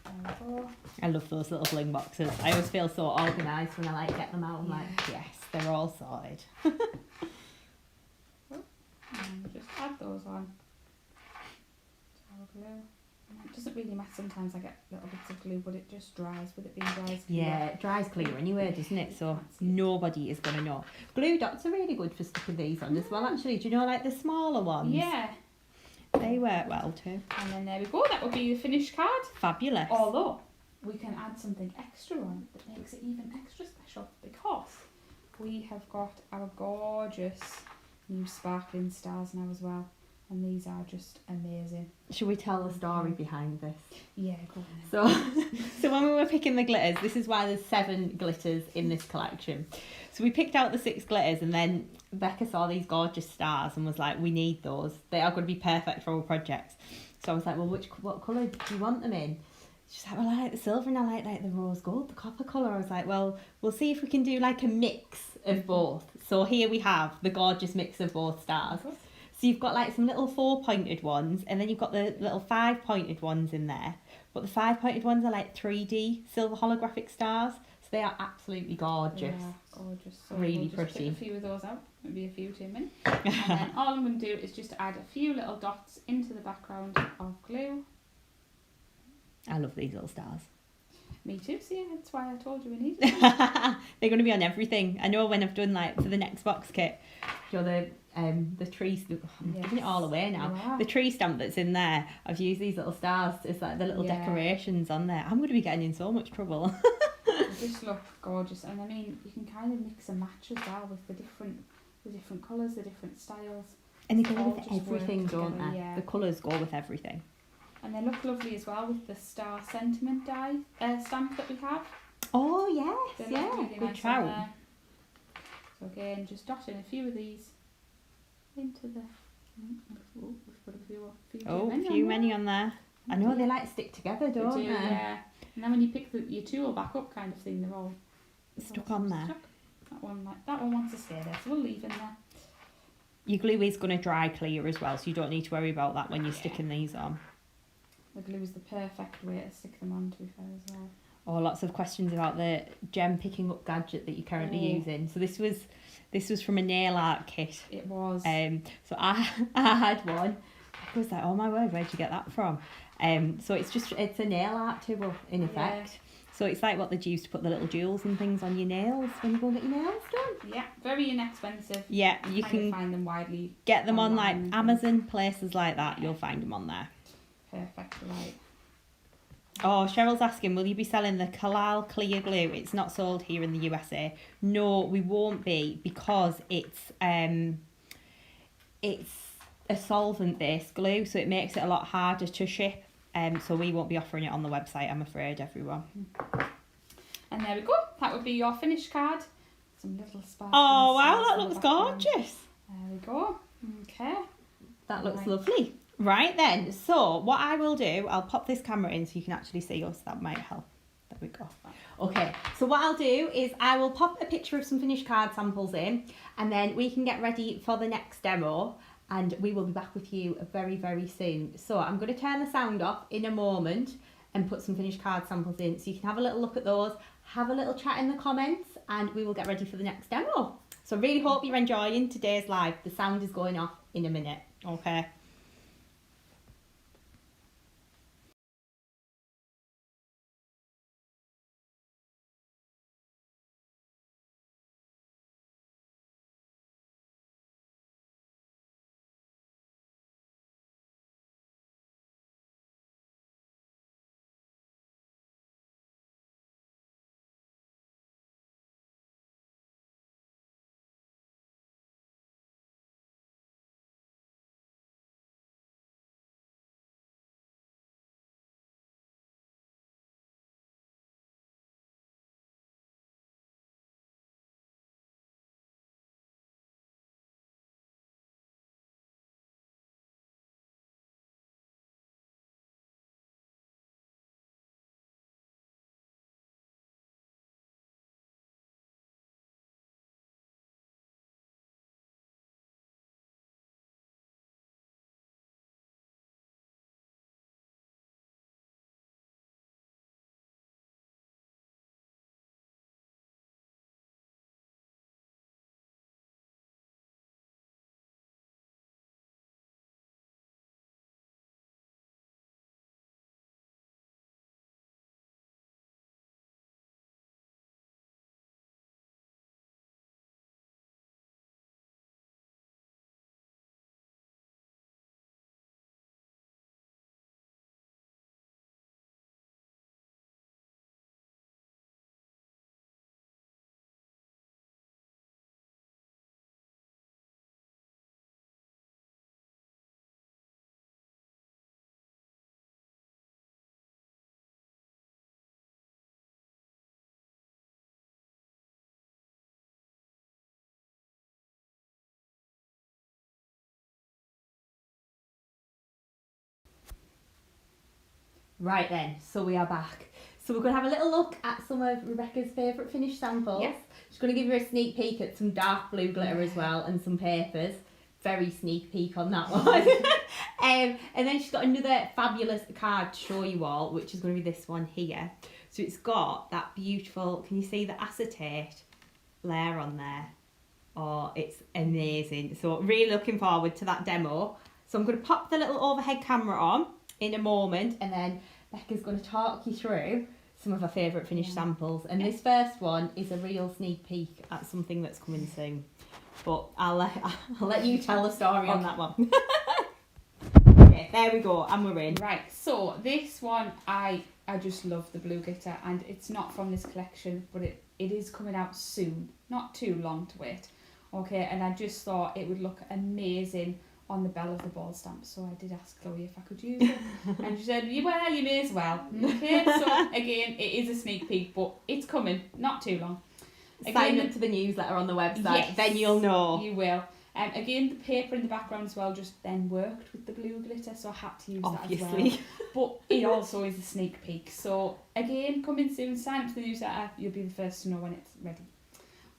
There we go. I love those little bling boxes. I always feel so organised when I like get them out. I'm like, yes, they're all sorted. And we'll just add those on. Gel glue. And it doesn't really matter, sometimes I get little bits of glue, but it just dries with it being dry. Yeah, it dries clear anyway, doesn't it? So That's it. nobody is going to know. Glue dots are really good for sticking these on as well, actually. Do you know, like the smaller ones? Yeah, They work well too. and then there we go, that would be the finished card. Fabulous. Although, we can add something extra on that makes it even extra special, because we have got our gorgeous new sparkling stars now as well. And these are just amazing. Should we tell the story behind this? Yeah, go on then. So when we were picking the glitters, this is why there's 7 glitters in this collection. So we picked out the 6 glitters, and then Becca saw these gorgeous stars and was like, we need those. They are going to be perfect for our projects. So I was like, well, what colour do you want them in? She's like, well, I like the silver and I like the rose gold, the copper colour. I was like, well, we'll see if we can do like a mix of both. So here we have the gorgeous mix of both stars. So you've got like some little 4-pointed ones, and then you've got the little 5-pointed ones in there. But the 5-pointed ones are like 3D silver holographic stars. So they are absolutely gorgeous. Yeah, gorgeous. So Really we'll just pretty. pick a few of those out, maybe a few to min. And then all I'm going to do is just add a few little dots into the background of glue. I love these little stars. Me too, see, that's why I told you we needed them. They're going to be on everything. I know when I've done like for the next box kit, you know, the tree, I'm Yes. giving it all away now. Wow. The tree stamp that's in there, I've used these little stars as like the little decorations on there. I'm going to be getting in so much trouble. They just look gorgeous, and I mean you can kind of mix and match as well with the different colours, the different styles. And they go All with just work everything, don't together, they? yeah. The colours go with everything. And they look lovely as well with the star sentiment die stamp that we have. Oh yes, They yeah, look really good nice shout. on there. So again, just dotting a few of these into the. Oh, we've got a few many on there. I know they like stick together, don't they? Yeah. And then when you pick your tool back up, kind of thing, they're all Stuck on there. Stuck. That one wants to stay there, so we'll leave in there. Your glue is going to dry clear as well, so you don't need to worry about that when you're sticking these on. The glue is the perfect way to stick them on, to be fair as well. Oh, lots of questions about the gem picking up gadget that you're currently using. So this was from a nail art kit. It was. So I had one. I was like, oh my word, where'd you get that from? So it's a nail art tool in effect. Yeah. So it's like what they'd use to put the little jewels and things on your nails when you go and get your nails done. Yeah, very inexpensive. Yeah, you can can find them widely. get them on like online. Amazon, places like that. You'll find them on there. Perfect, right. Oh, Cheryl's asking, will you be selling the Kalal clear glue? It's not sold here in the USA. No, we won't be, because it's a solvent-based glue, so it makes it a lot harder to ship. So we won't be offering it on the website, I'm afraid, everyone. And there we go. That would be your finished card. Some little sparkles. Oh wow, that looks gorgeous. There we go. Okay. That looks Right. lovely. Right then, so what I will do, I'll pop this camera in so you can actually see us. That might help. There we go. Okay, so what I'll do is I will pop a picture of some finished card samples in, and then we can get ready for the next demo, and we will be back with you very, very soon. So I'm going to turn the sound off in a moment and put some finished card samples in, so you can have a little look at those, have a little chat in the comments, and we will get ready for the next demo. So really hope you're enjoying today's live. The sound is going off in a minute, okay? Right then, so we are back. So we're going to have a little look at some of Rebecca's favourite finished samples. Yes. She's going to give you a sneak peek at some dark blue glitter as well, and some papers. Very sneak peek on that one. And then she's got another fabulous card to show you all, which is going to be this one here. So it's got that beautiful, can you see the acetate layer on there? Oh, it's amazing. So really looking forward to that demo. So I'm going to pop the little overhead camera on in a moment, and then Becca's going to talk you through some of her favourite finished samples. And this first one is a real sneak peek at something that's coming soon. but I'll let you tell the story on that one. Okay, there we go, and we're in. Right, so this one, I just love the blue glitter, and it's not from this collection, but it is coming out soon. Not too long to wait. Okay, and I just thought it would look amazing on the Belle of the Ball stamp, so I did ask Chloe if I could use it, and she said, well, you may as well. Okay, so again, it is a sneak peek, but it's coming, not too long. Sign up to the newsletter on the website, yes, then you'll know. You will. Again, the paper in the background as well just then worked with the blue glitter, so I had to use that as well. But it also is a sneak peek. So again, coming soon, sign up to the newsletter, you'll be the first to know when it's ready.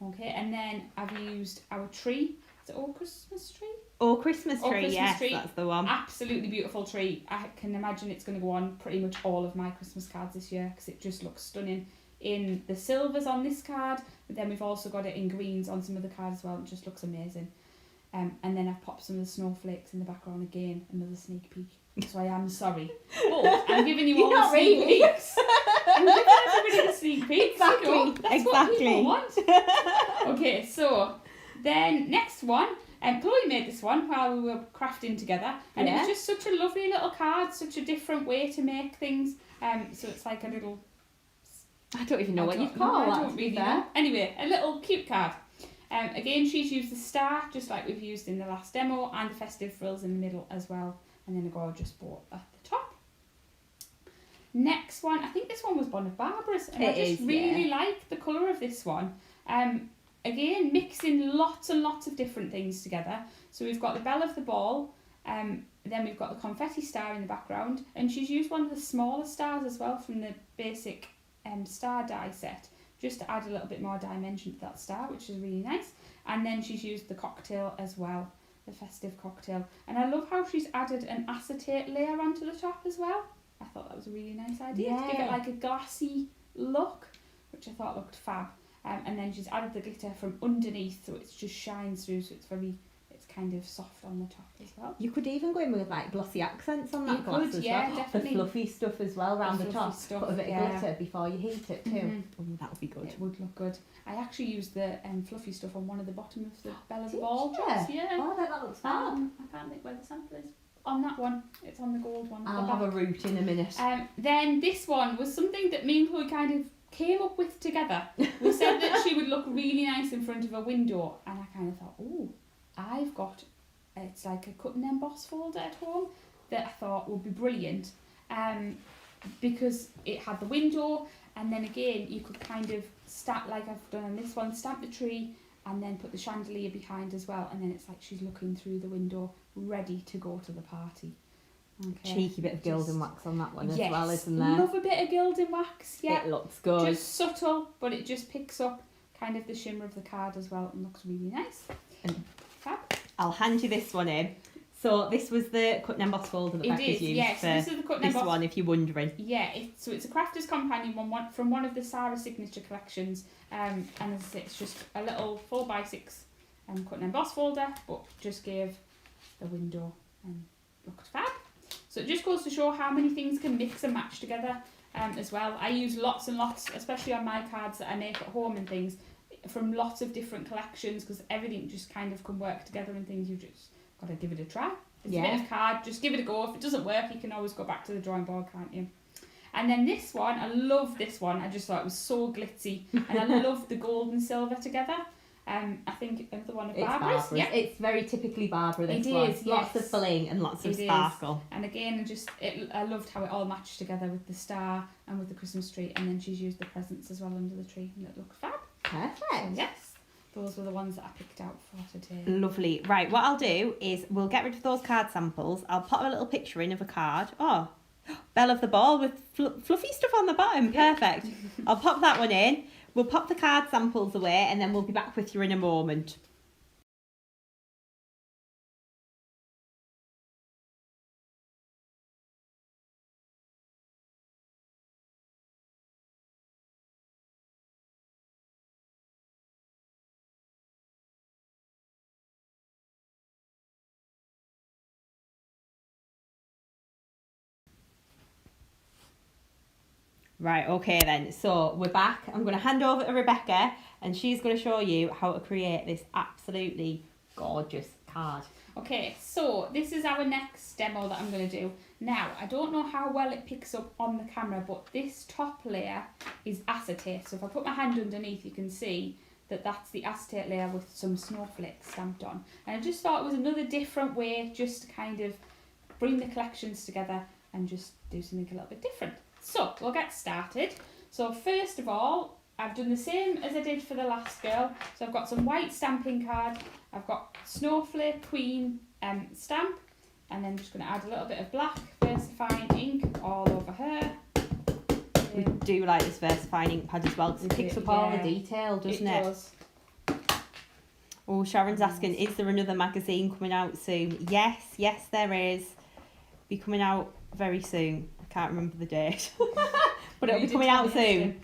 Okay, and then I've used our tree. Is it All Christmas Tree? Oh, Christmas Tree, Christmas yes, tree. That's the one. Absolutely beautiful tree. I can imagine it's going to go on pretty much all of my Christmas cards this year because it just looks stunning. In the silvers on this card, but then we've also got it in greens on some of the cards as well. It just looks amazing. And then I've popped some of the snowflakes in the background again, another sneak peek. So I am sorry, but I'm giving you all the sneak peeks. I'm giving everybody the sneak peeks. Exactly, You know, that's what people want. Okay, so then next one. Chloe made this one while we were crafting together, and it was just such a lovely little card, such a different way to make things. So it's like a little. I don't even know what you'd call that. I don't really know. Anyway, a little cute card. Again, she's used the star, just like we've used in the last demo, and the Festive Frills in the middle as well, and then a gorgeous bow at the top. Next one, I think this one was one of Barbara's, and I just really like the colour of this one. Again, mixing lots and lots of different things together. So we've got the Belle of the Ball, then we've got the Confetti Star in the background, and she's used one of the smaller stars as well from the basic star die set, just to add a little bit more dimension to that star, which is really nice. And then she's used the cocktail as well, the Festive cocktail. And I love how she's added an acetate layer onto the top as well. I thought that was a really nice idea to give it like a glassy look, which I thought looked fab. And then she's added the glitter from underneath, so it just shines through, so it's kind of soft on the top as well. You could even go in with like glossy accents on that glass as well. Definitely. The fluffy stuff as well around the top. Stuff, put a bit of glitter before you heat it too. Mm-hmm. That would be good. It would look good. I actually used the fluffy stuff on one of the bottom of the Belle of the Ball dress. Yeah. Oh, I bet that looks fab. I can't think where the sample is. On that one, it's on the gold one. I'll have a root in a minute. Then this one was something that me and Chloe kind of came up with together. We said that she would look really nice in front of a window, and I kind of thought, oh, I've got, it's like a cut and emboss folder at home that I thought would be brilliant, because it had the window, and then again you could kind of stamp, like I've done on this one, stamp the tree and then put the chandelier behind as well, and then it's like she's looking through the window ready to go to the party. Okay. Cheeky bit of gilding wax on that one as yes, well, isn't there? Love a bit of gilding wax, yeah. It looks good. Just subtle, but it just picks up kind of the shimmer of the card as well and looks really nice. Fab. I'll hand you this one in. So this was the cut and emboss folder that Becca's used yes, for this is the cut and emboss one, if you're wondering. Yeah, so it's a Crafter's Companion one from one of the Sarah signature collections, and as I say, it's just a little 4x6 cut and emboss folder, but just gave the window and looked fab. So it just goes to show how many things can mix and match together as well. I use lots and lots, especially on my cards that I make at home and things, from lots of different collections, because everything just kind of can work together and things. You just got to give it a try. It's a bit of card, just give it a go. If it doesn't work, you can always go back to the drawing board, can't you? And then this one, I love this one. I just thought it was so glitzy, and I love the gold and silver together. I think another one of Barbara's. Yeah. It's very typically Barbara, this one. Yes. Lots of bling and lots of sparkle. And again, I loved how it all matched together with the star and with the Christmas tree, and then she's used the presents as well under the tree, and it looked fab. Perfect. So yes, those were the ones that I picked out for today. Lovely. Right, what I'll do is we'll get rid of those card samples. I'll pop a little picture in of a card. Oh, Belle of the Ball with fluffy stuff on the bottom. Yeah. Perfect. I'll pop that one in. We'll pop the card samples away and then we'll be back with you in a moment. Right, okay then. So we're back. I'm going to hand over to Rebecca and she's going to show you how to create this absolutely gorgeous card. Okay, so this is our next demo that I'm going to do. Now, I don't know how well it picks up on the camera, but this top layer is acetate. So if I put my hand underneath, you can see that that's the acetate layer with some snowflakes stamped on. And I just thought it was another different way just to kind of bring the collections together and just do something a little bit different. So we'll get started. So first of all, I've done the same as I did for the last girl. So I've got some white stamping card, I've got Snowflake Queen stamp, and then just going to add a little bit of black Festive ink all over her. We do like this Festive ink pad as well because it picks up all the detail, doesn't it? It does. Oh, Sharon's asking, is there another magazine coming out soon? Yes, there is. Be coming out very soon. I can't remember the date, but it'll be coming out soon.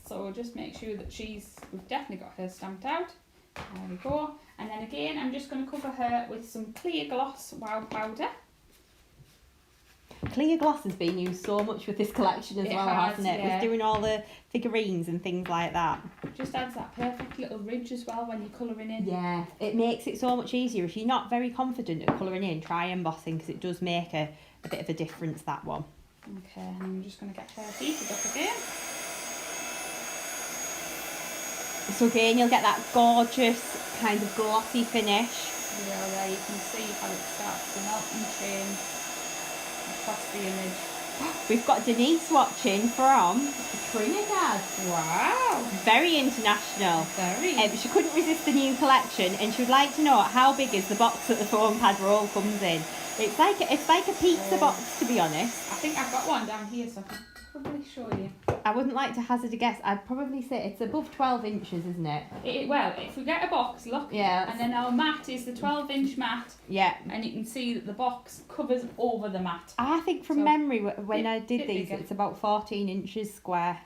So we'll just make sure that we've definitely got her stamped out. There we go. And then again, I'm just going to cover her with some clear gloss wow powder. Clear gloss has been used so much with this collection as well, hasn't it? Yeah. With doing all the figurines and things like that. Just adds that perfect little ridge as well when you're colouring in. Yeah, it makes it so much easier. If you're not very confident at colouring in, try embossing because it does make a bit of a difference, that one. Okay, and I'm just going to get her heated up again. So again, you'll get that gorgeous kind of glossy finish. Yeah, there you can see how it starts to melt and change across the image. We've got Denise watching from Trinidad. Wow! Very international. Very. She couldn't resist the new collection and she would like to know how big is the box that the foam pad roll comes in. It's like a pizza box, to be honest. I think I've got one down here, so I can probably show you. I wouldn't like to hazard a guess. I'd probably say it's above 12 inches, isn't it? Well, if we get a box, look. Yeah. And then our mat is the 12-inch mat. Yeah. And you can see that the box covers over the mat. I think from memory, when I did these, bigger. it's about 14 inches square.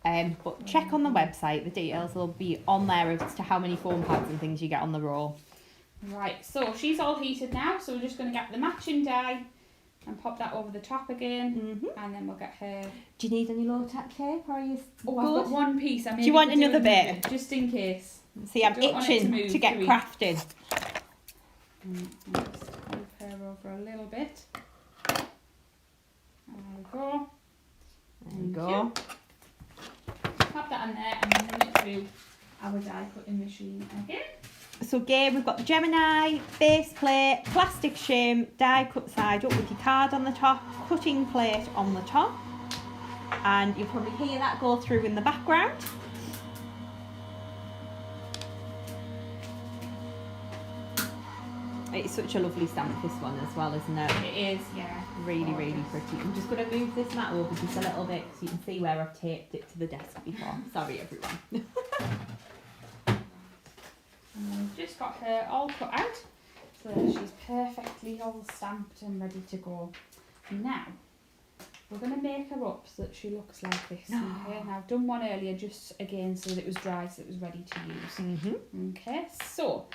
But check on the website, the details will be on there as to how many foam pads and things you get on the roll. Right, so she's all heated now, so we're just going to get the matching dye and pop that over the top again, and then we'll get her... Do you need any low tack tape, or are you Oh, good? I've got one piece. Do you want another bit? Just in case. See, I'm Don't want it itching move, to get do we? crafting. I'll just move her over a little bit. There we go. There you go. Pop that in there and then run it through our die cutting machine again. So again, we've got the Gemini, base plate, plastic shim, die cut side up with your card on the top, cutting plate on the top. And you'll probably hear that go through in the background. It's such a lovely stamp, this one as well, isn't it? It is, yeah. Really, really pretty. I'm just going to move this mat over just a little bit so you can see where I've taped it to the desk before. Sorry, everyone. And we've just got her all cut out so that she's perfectly all stamped and ready to go. Now, we're going to make her up so that she looks like this. Okay, and I've done one earlier just again so that it was dry, so it was ready to use. Okay, so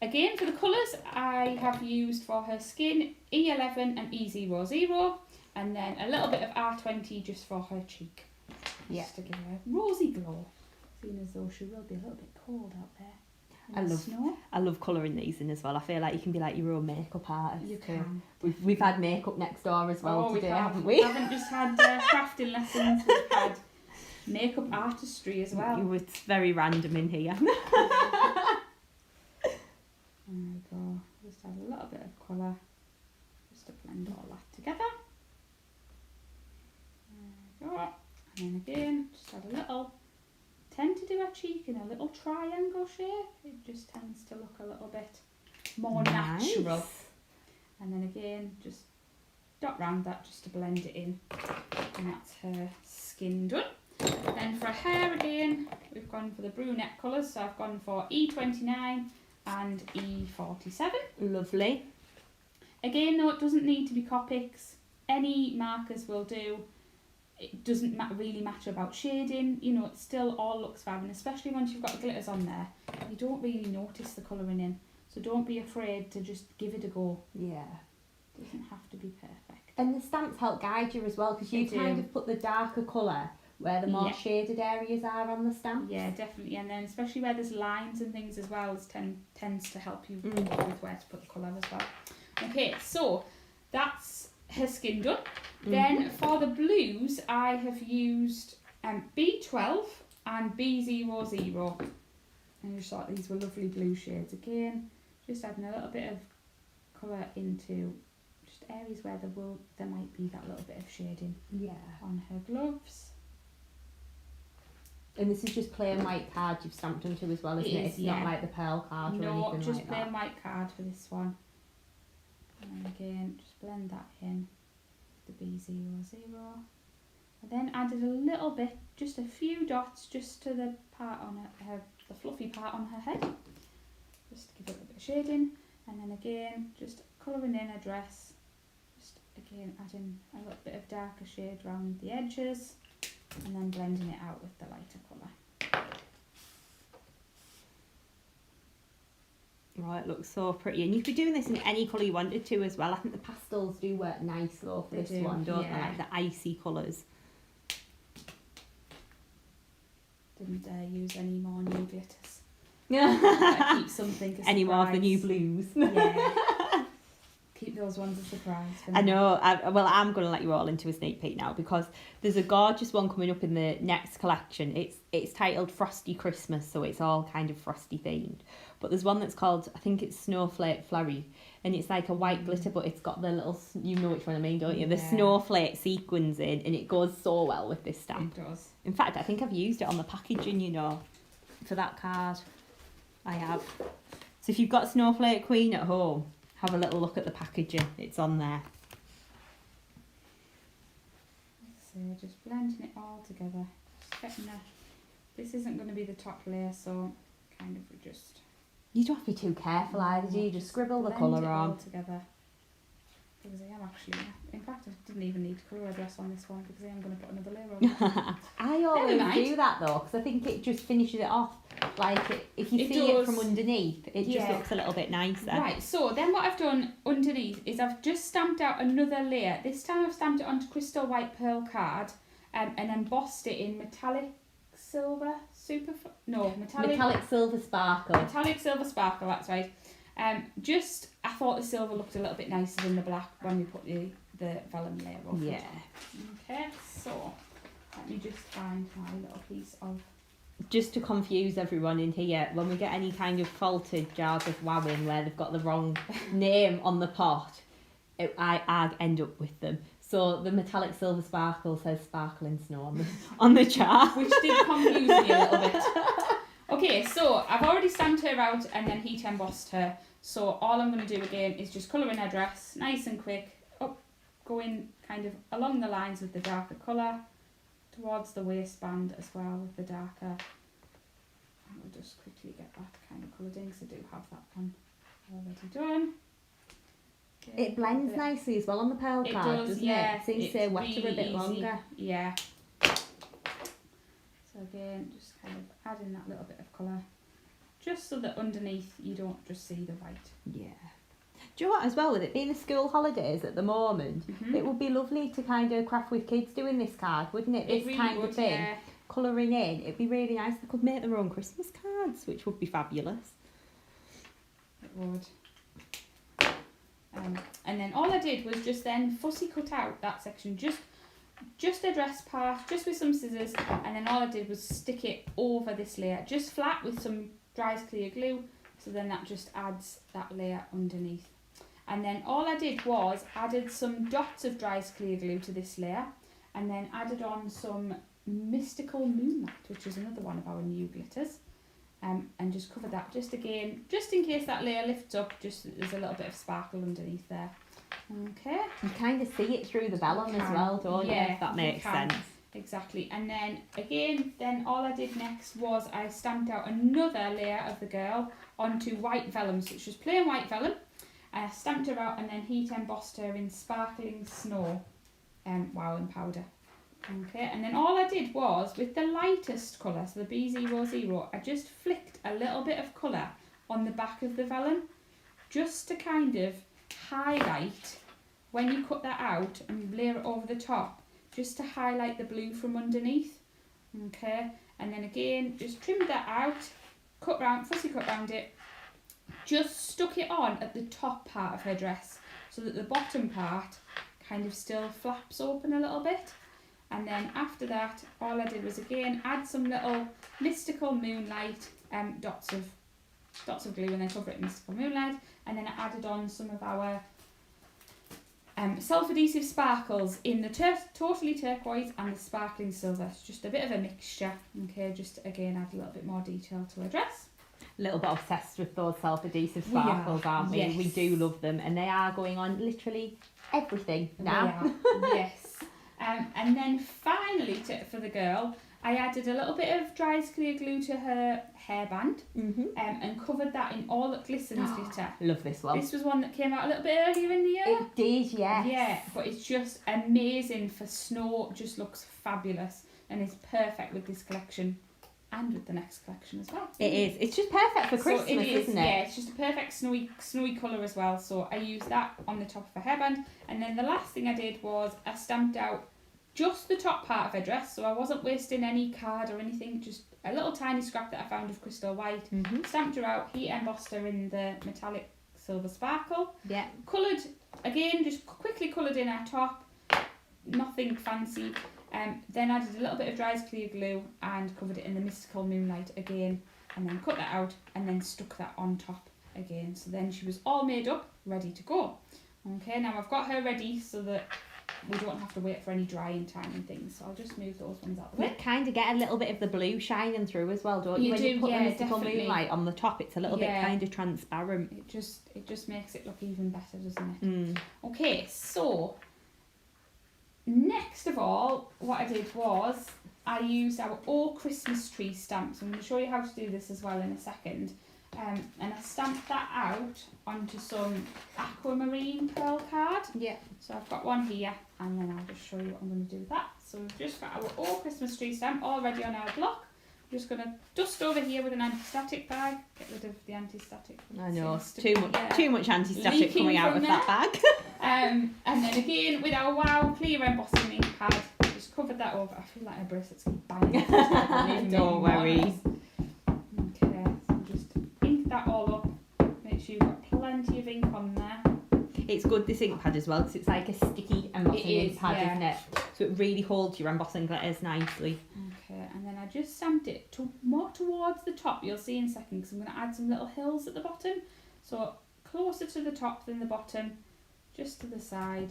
again for the colours, I have used for her skin E11 and E00, and then a little bit of R20 just for her cheek. Just to give her a rosy glow, seeing as though she will be a little bit cold out there. I love colouring these in as well. I feel like you can be like your own makeup artist. You can. We've had makeup next door as well today, haven't we? We haven't just had crafting lessons, we've had makeup artistry as well. It's very random in here. There we go. Just add a little bit of colour just to blend all that together. There we go. And then again, just add a little. Tend to do our cheek in a little triangle shape. It just tends to look a little bit more natural. And then again, just dot round that just to blend it in. And that's her skin done. Then for her hair again, we've gone for the brunette colours. So I've gone for E29 and E47. Lovely. Again, though, it doesn't need to be Copics. Any markers will do. It doesn't really matter about shading, you know, it still all looks fab, and especially once you've got glitters on there, you don't really notice the colouring in, so don't be afraid to just give it a go. Yeah. It doesn't have to be perfect. And the stamps help guide you as well, because you They kind do. of put the darker colour where the more shaded areas are on the stamp. Yeah, definitely. And then especially where there's lines and things as well, it tends to help you with where to put the colour as well. Okay, so that's her skin done. Then for the blues, I have used B12 and B00. And I just thought these were lovely blue shades. Again, just adding a little bit of colour into just areas where there might be that little bit of shading on her gloves. And this is just plain white card you've stamped onto as well, isn't it? It's not like the pearl card or anything like that. No, just plain white card for this one. And again, just blend that in, the B00. I then added a little bit, just a few dots, just to the part on the fluffy part on her head. Just to give it a bit of shading. And then again, just colouring in a dress. Just again, adding a little bit of darker shade around the edges. And then blending it out with the lighter colour. Right, it looks so pretty. And you could be doing this in any colour you wanted to as well. I think the pastels do work nice though for this one, don't they? Like the icy colours. Didn't use any more new glitters. Yeah. Keep something a Any more of the surprise. new blues. Yeah. Keep those ones a surprise. For I me. know. I'm going to let you all into a sneak peek now, because there's a gorgeous one coming up in the next collection. It's titled Frosty Christmas, so it's all kind of frosty themed. But there's one that's called, I think it's Snowflake Flurry, and it's like a white glitter, but it's got the little, you know which one I mean, don't you? The snowflake sequins in, and it goes so well with this stamp. It does. In fact, I think I've used it on the packaging, you know, for that card. I have. So if you've got Snowflake Queen at home, have a little look at the packaging. It's on there. So just blending it all together. Just getting this isn't going to be the top layer, so kind of just... You don't have to be too careful either, do you? Just scribble the colour all on. together. Because I am actually... In fact, I didn't even need to colour a dress on this one, because I am going to put another layer on. I always do that though, because I think it just finishes it off. Like, if you see it from underneath, it just looks a little bit nicer. Right, so then what I've done underneath is I've just stamped out another layer. This time I've stamped it onto crystal white pearl card and embossed it in metallic silver metallic silver sparkle. Metallic silver sparkle, that's right. Just, I thought the silver looked a little bit nicer than the black when we put the vellum layer over. Yeah. Okay, so let me just find my little piece of... Just to confuse everyone in here, when we get any kind of faulted jars of wowing where they've got the wrong name on the pot, I end up with them. So the metallic silver sparkle says sparkling snow on the jar. Which did confuse me a little bit. Okay, so I've already stamped her out and then heat embossed her. So all I'm going to do again is just colour in her dress, nice and quick, going kind of along the lines with the darker colour, towards the waistband as well with the darker. And we'll just quickly get that kind of coloured in because I do have that one already done. Okay, It blends nicely as well on the pearl it card, does, doesn't yeah. it? Seems to stay wetter really a bit easy. longer. Yeah. So again, just kind of adding that little bit of colour, just so that underneath you don't just see the white. Yeah. Do you know what, as well, with it being the school holidays at the moment, it would be lovely to kind of craft with kids doing this card, wouldn't it? This really kind would, of thing, yeah. colouring in, it'd be really nice. They could make their own Christmas cards, which would be fabulous. It would. And then all I did was just then fussy cut out that section, just a dress part, just with some scissors, and then all I did was stick it over this layer, just flat with some dry as clear glue, so then that just adds that layer underneath. And then all I did was added some dots of dry as clear glue to this layer, and then added on some Mystical Moonlight, which is another one of our new glitters, and just covered that just again, just in case that layer lifts up, just there's a little bit of sparkle underneath there. Okay. You kind of see it through the vellum as well, don't you? If that makes sense. Exactly. And then again, then all I did next was I stamped out another layer of the girl onto white vellum, so it's just plain white vellum. I stamped her out and then heat embossed her in sparkling snow wowing powder. Okay, and then all I did was, with the lightest colour, so the B00, I just flicked a little bit of colour on the back of the vellum, just to kind of highlight when you cut that out and you layer it over the top, just to highlight the blue from underneath. Okay, and then again, just trimmed that out, fussy cut round it, just stuck it on at the top part of her dress so that the bottom part kind of still flaps open a little bit. And then after that, all I did was again add some little Mystical Moonlight dots of glue, and then cover it in Mystical Moonlight, and then I added on some of our self-adhesive sparkles in the totally turquoise and the sparkling silver. It's just a bit of a mixture. Okay, just again add a little bit more detail to our dress. A little bit obsessed with those self-adhesive sparkles, aren't we? Yes. We do love them, and they are going on literally everything now. Yes. And then finally, for the girl, I added a little bit of dry as clear glue to her hairband, and covered that in all that Glistens glitter. Love this one. This was one that came out a little bit earlier in the year. It did, yes. Yeah, but it's just amazing for snow. Just looks fabulous, and is perfect with this collection and with the next collection as well. It is. It's just perfect for Christmas, isn't it? Yeah, it's just a perfect snowy colour as well. So I used that on the top of her hairband, and then the last thing I did was I stamped out just the top part of her dress, so I wasn't wasting any card or anything, just a little tiny scrap that I found of crystal white. Stamped her out, heat embossed her in the metallic silver sparkle. Yeah. Coloured, again, just quickly coloured in our top, nothing fancy. Then added a little bit of dry as clear glue and covered it in the Mystical Moonlight again, and then cut that out and then stuck that on top again. So then she was all made up, ready to go. Okay, now I've got her ready so that we don't have to wait for any drying time and things, so I'll just move those ones out the way. You kind of get a little bit of the blue shining through as well, don't you? You when do, you put yeah, the Mystical definitely. Moonlight on the top, it's a little bit kind of transparent. It just makes it look even better, doesn't it? Okay, so next of all, what I did was I used our all Christmas tree stamps. I'm going to show you how to do this as well in a second. And I stamped that out onto some Aquamarine pearl card. Yeah. So I've got one here, and then I'll just show you what I'm going to do with that. So we've just got our all Christmas tree stamp already on our block. I'm just going to dust over here with an anti-static bag, get rid of the anti-static. I know, too much anti-static coming out of that bag. And then again with our Wow clear embossing ink pad, just covered that over. I feel like my bracelets keep banging. Don't worry. Okay, so just ink that all up. Make sure you've got plenty of ink on there. It's good, this ink pad as well, because it's like a sticky embossing ink pad, isn't it? So it really holds your embossing glitters nicely. Okay, and then I just stamped it more towards the top. You'll see in a second, because I'm going to add some little hills at the bottom. So closer to the top than the bottom, just to the side,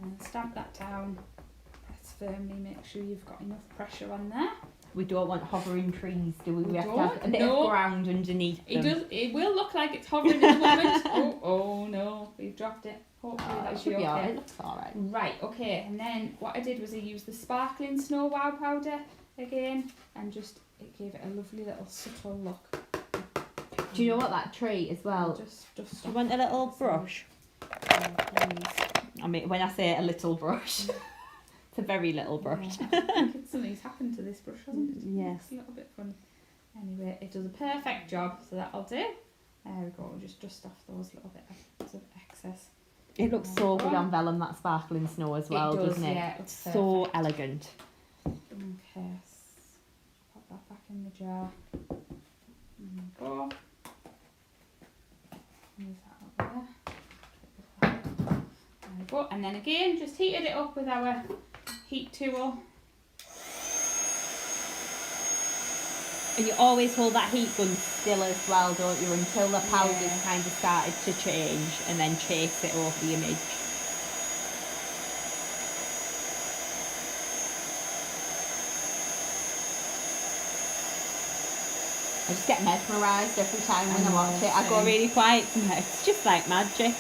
and then stamp that down. Press firmly, make sure you've got enough pressure on there. We don't want hovering trees, do we? We have to don't. have a bit of ground underneath them. It will look like it's hovering at the moment. Oh no, we've dropped it. Hopefully that should be okay. alright. It looks alright. Right, okay, and then what I did was I used the sparkling Snow Wow powder again, and just it gave it a lovely little subtle look. Do you know what, that tree as well? Just Do you want a little brush? please. I mean, when I say a little brush, it's a very little brush. Yeah, I think something's happened to this brush, hasn't it? Yes. It's a little bit funny. Anyway, it does a perfect job, so that'll do. There we go, we'll just dust off those little bits of excess. It looks so good on vellum, that sparkling snow as well, does, doesn't it? yeah, It's so elegant. Okay, pop that back in the jar. There we go. Move that over there. There we go. And then again, just heated it up with our heat tool. And you always hold that heat gun still as well, don't you, until the powder's kind of started to change, and then chase it over the image. I just get mesmerised every time when I watch it. I go really quiet somehow. It's just like magic.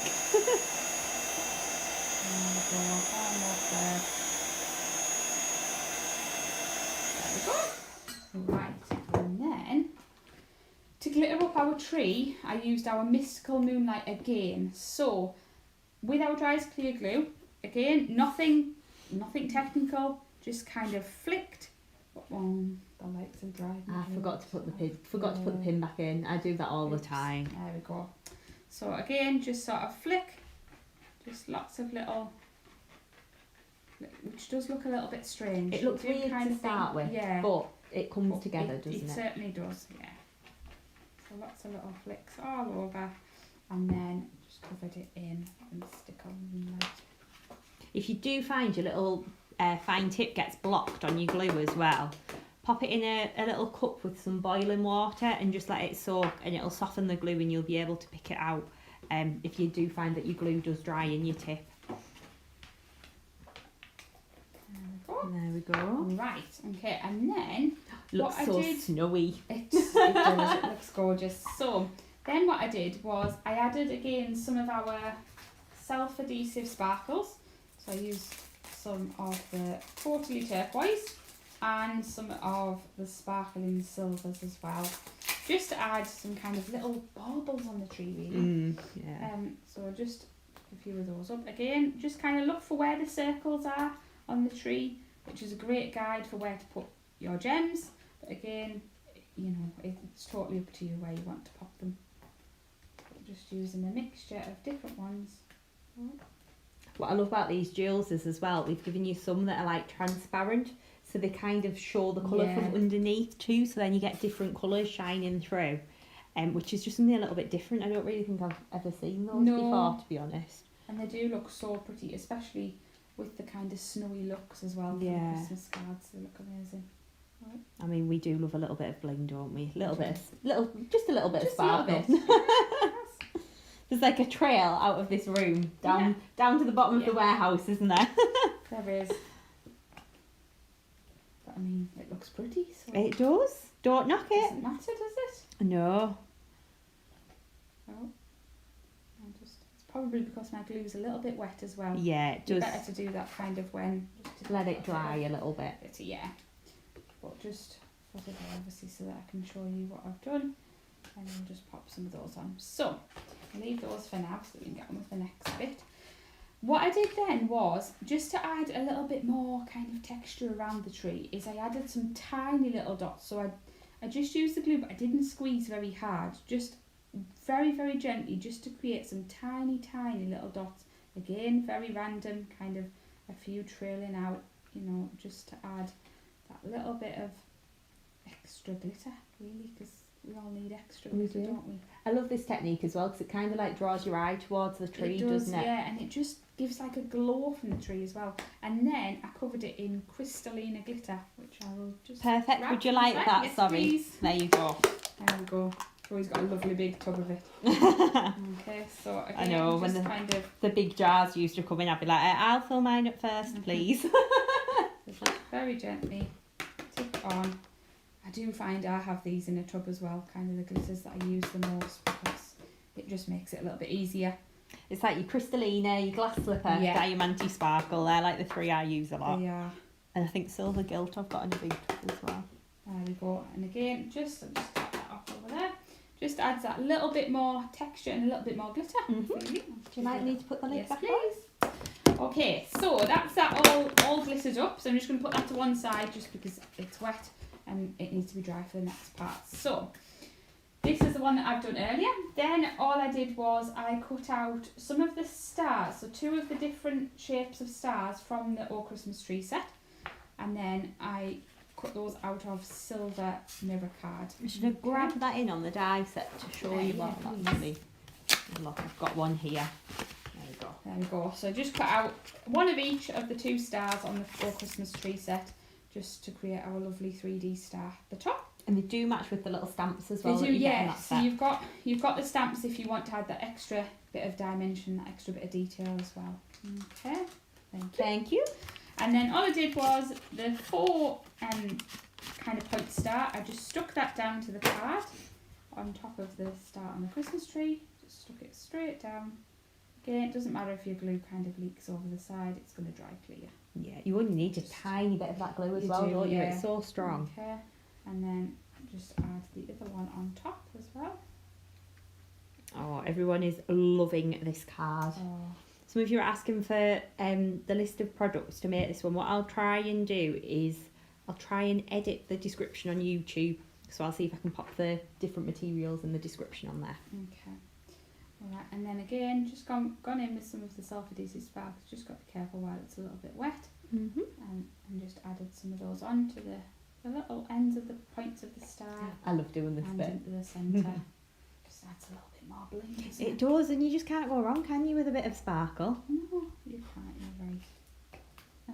Right, and then to glitter up our tree, I used our Mystical Moonlight again. So with our dry as clear glue, again, nothing technical, just kind of flicked. The lights are dry. I forgot to put the pin back in. I do that all the time. There we go. So again, just sort of flick, Just lots of little, which does look a little bit strange. It looks weird to start with, yeah, but it comes together, doesn't it? It certainly does, yeah. So lots of little flicks all over, and then just covered it in and stick on Moonlight. If you do find your little fine tip gets blocked on your glue as well, pop it in a little cup with some boiling water and just let it soak, and it'll soften the glue and you'll be able to pick it out if you do find that your glue does dry in your tip. There we go. Right, okay, and then looks what so I did, snowy. It does, it looks gorgeous. So then what I did was I added again some of our self-adhesive sparkles. So I used some of the Totally Turquoise and some of the Sparkling Silvers as well, just to add some kind of little baubles on the tree really. Yeah. So just a few of those up. Again, just kind of look for where the circles are on the tree, which is a great guide for where to put your gems. But again, you know, it's totally up to you where you want to pop them. Just using a mixture of different ones. What I love about these jewels is as well, we've given you some that are like transparent, so they kind of show the colour from underneath too, so then you get different colours shining through, which is just something a little bit different. I don't really think I've ever seen those before, to be honest. And they do look so pretty, especially with the kind of snowy looks as well. Yeah. For the Christmas cards, they look amazing. Right. I mean, we do love a little bit of bling, don't we? Just a little bit of Just a little sparkle. bit. There's like a trail out of this room down to the bottom of the warehouse, isn't there? There is. But I mean, it looks pretty. So it does. Don't knock it. Doesn't matter, does it? No. Oh. It's probably because my glue's a little bit wet as well. Yeah, it does. Better to do that kind of when. Let it dry a little bit. Yeah. But just put it there, obviously, so that I can show you what I've done. And then just pop some of those on. So, I'll leave those for now so that we can get on with the next bit. What I did then was, just to add a little bit more kind of texture around the tree, is I added some tiny little dots. So I just used the glue, but I didn't squeeze very hard. Just very, very gently, just to create some tiny, tiny little dots. Again, very random, kind of a few trailing out, you know, just to add that little bit of extra glitter, really, because we all need extra glitter, don't we? I love this technique as well, because it kind of like draws your eye towards the tree, doesn't it? Yeah, and it just gives like a glow from the tree as well. And then I covered it in Crystallina glitter, which I will just perfect. wrap Would you like inside. that? Yes, Sorry. please. There you go. There we go. Troy's got a lovely big tub of it. Okay, so again, I know, just when the big jars used to come in, I'd be like, I'll fill mine up first, please. Just very gently tip it on. I do find I have these in a tub as well, kind of the glitters that I use the most, because it just makes it a little bit easier. It's like your Crystallina, your glass slipper, Diamante Sparkle. They're like the three I use a lot. Yeah. And I think Silver Gilt I've got in a big tub as well. There we go. And again, I'll just take that off over there. Just adds that little bit more texture and a little bit more glitter. Do you might need to put the lid back please. Okay, so that's that all glittered up. So I'm just going to put that to one side just because it's wet and it needs to be dry for the next part. So this is the one that I've done earlier. Then all I did was I cut out some of the stars, so 2 of the different shapes of stars from the All Christmas Tree set, and then I cut those out of silver mirror card. I'm just going to grab that in on the die set to show you what that's really. Look, I've got one here. There we go. There we go. So just cut out one of each of the 2 stars on the All Christmas Tree set, just to create our lovely 3D star at the top. And they do match with the little stamps as well. They do, yeah. So you've got the stamps if you want to add that extra bit of dimension, that extra bit of detail as well. Okay, thank you. And then all I did was the 4 kind of point star. I just stuck that down to the card on top of the star on the Christmas tree. Just stuck it straight down. Again, it doesn't matter if your glue kind of leaks over the side; it's going to dry clear. Yeah, you only need a tiny bit of that glue as well, don't you? It's so strong. Okay. And then just add the other one on top as well. Oh, everyone is loving this card. Oh. Some of you are asking for the list of products to make this one. What I'll try and do is I'll try and edit the description on YouTube. So I'll see if I can pop the different materials in the description on there. Okay. Alright, and then again, just gone in with some of the self-adhesive sparkles. Just got to be careful while it's a little bit wet. Mm-hmm. And just added some of those on to the little ends of the points of the star. I love doing this and bit. into the centre. Just adds a little bit more bling, doesn't It does, and you just can't go wrong, can you, with a bit of sparkle? No, you can't, you're right.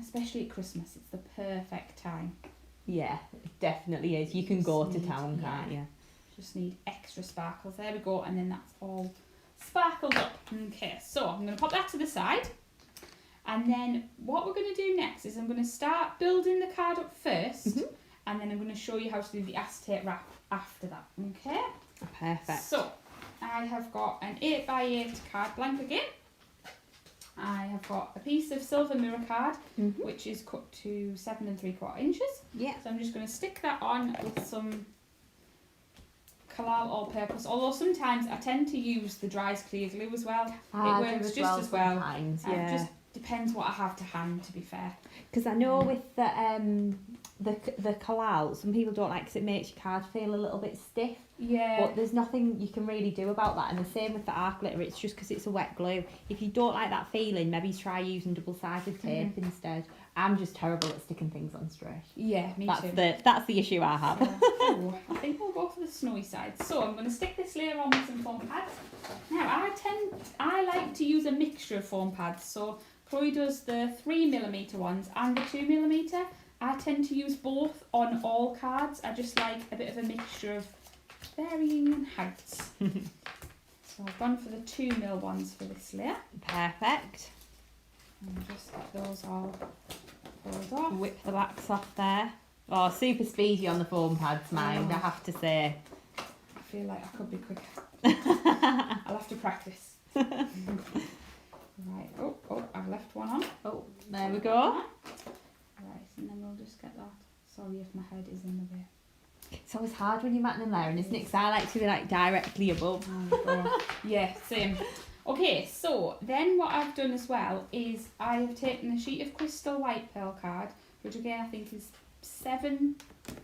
Especially at Christmas, it's the perfect time. Yeah, it definitely is. You can go to town, can't you? Just need extra sparkles. There we go, and then that's all sparkled up. Okay, so I'm going to pop that to the side. And then what we're going to do next is I'm going to start building the card up first, and then I'm going to show you how to do the acetate wrap after that. Okay? Perfect. So, I have got an 8x8 card blank again. I have got a piece of silver mirror card, which is cut to 7 3/4 inches. Yeah. So I'm just going to stick that on with some Collal all-purpose. Although sometimes I tend to use the dries clear glue as well. It works just as well. Sometimes, yeah. Just depends what I have to hand, to be fair. Because I know with the collal, some people don't like because it makes your card feel a little bit stiff. Yeah. But there's nothing you can really do about that. And the same with the art glitter, it's just because it's a wet glue. If you don't like that feeling, maybe try using double-sided tape instead. I'm just terrible at sticking things on straight. Yeah, me too. That's the issue I have. Oh, I think we'll go for the snowy side. So I'm going to stick this layer on with some foam pads. Now I like to use a mixture of foam pads. So Chloe does the 3mm ones and the 2mm. I tend to use both on all cards. I just like a bit of a mixture of varying heights. So I've gone for the 2mm ones for this layer. Perfect. And just get those all pulled off. Whip the backs off there. Oh, super speedy on the foam pads, mind, I have to say. I feel like I could be quicker. I'll have to practice. Right, oh, I've left one on. Oh, there we go. Right, and then we'll just get that. Sorry if my head is in the way. It's always hard when you're matting and layering, isn't it? Because I like to be like directly above. Oh, yeah, same. Okay, so then what I've done as well is I have taken a sheet of crystal white pearl card, which again I think is 7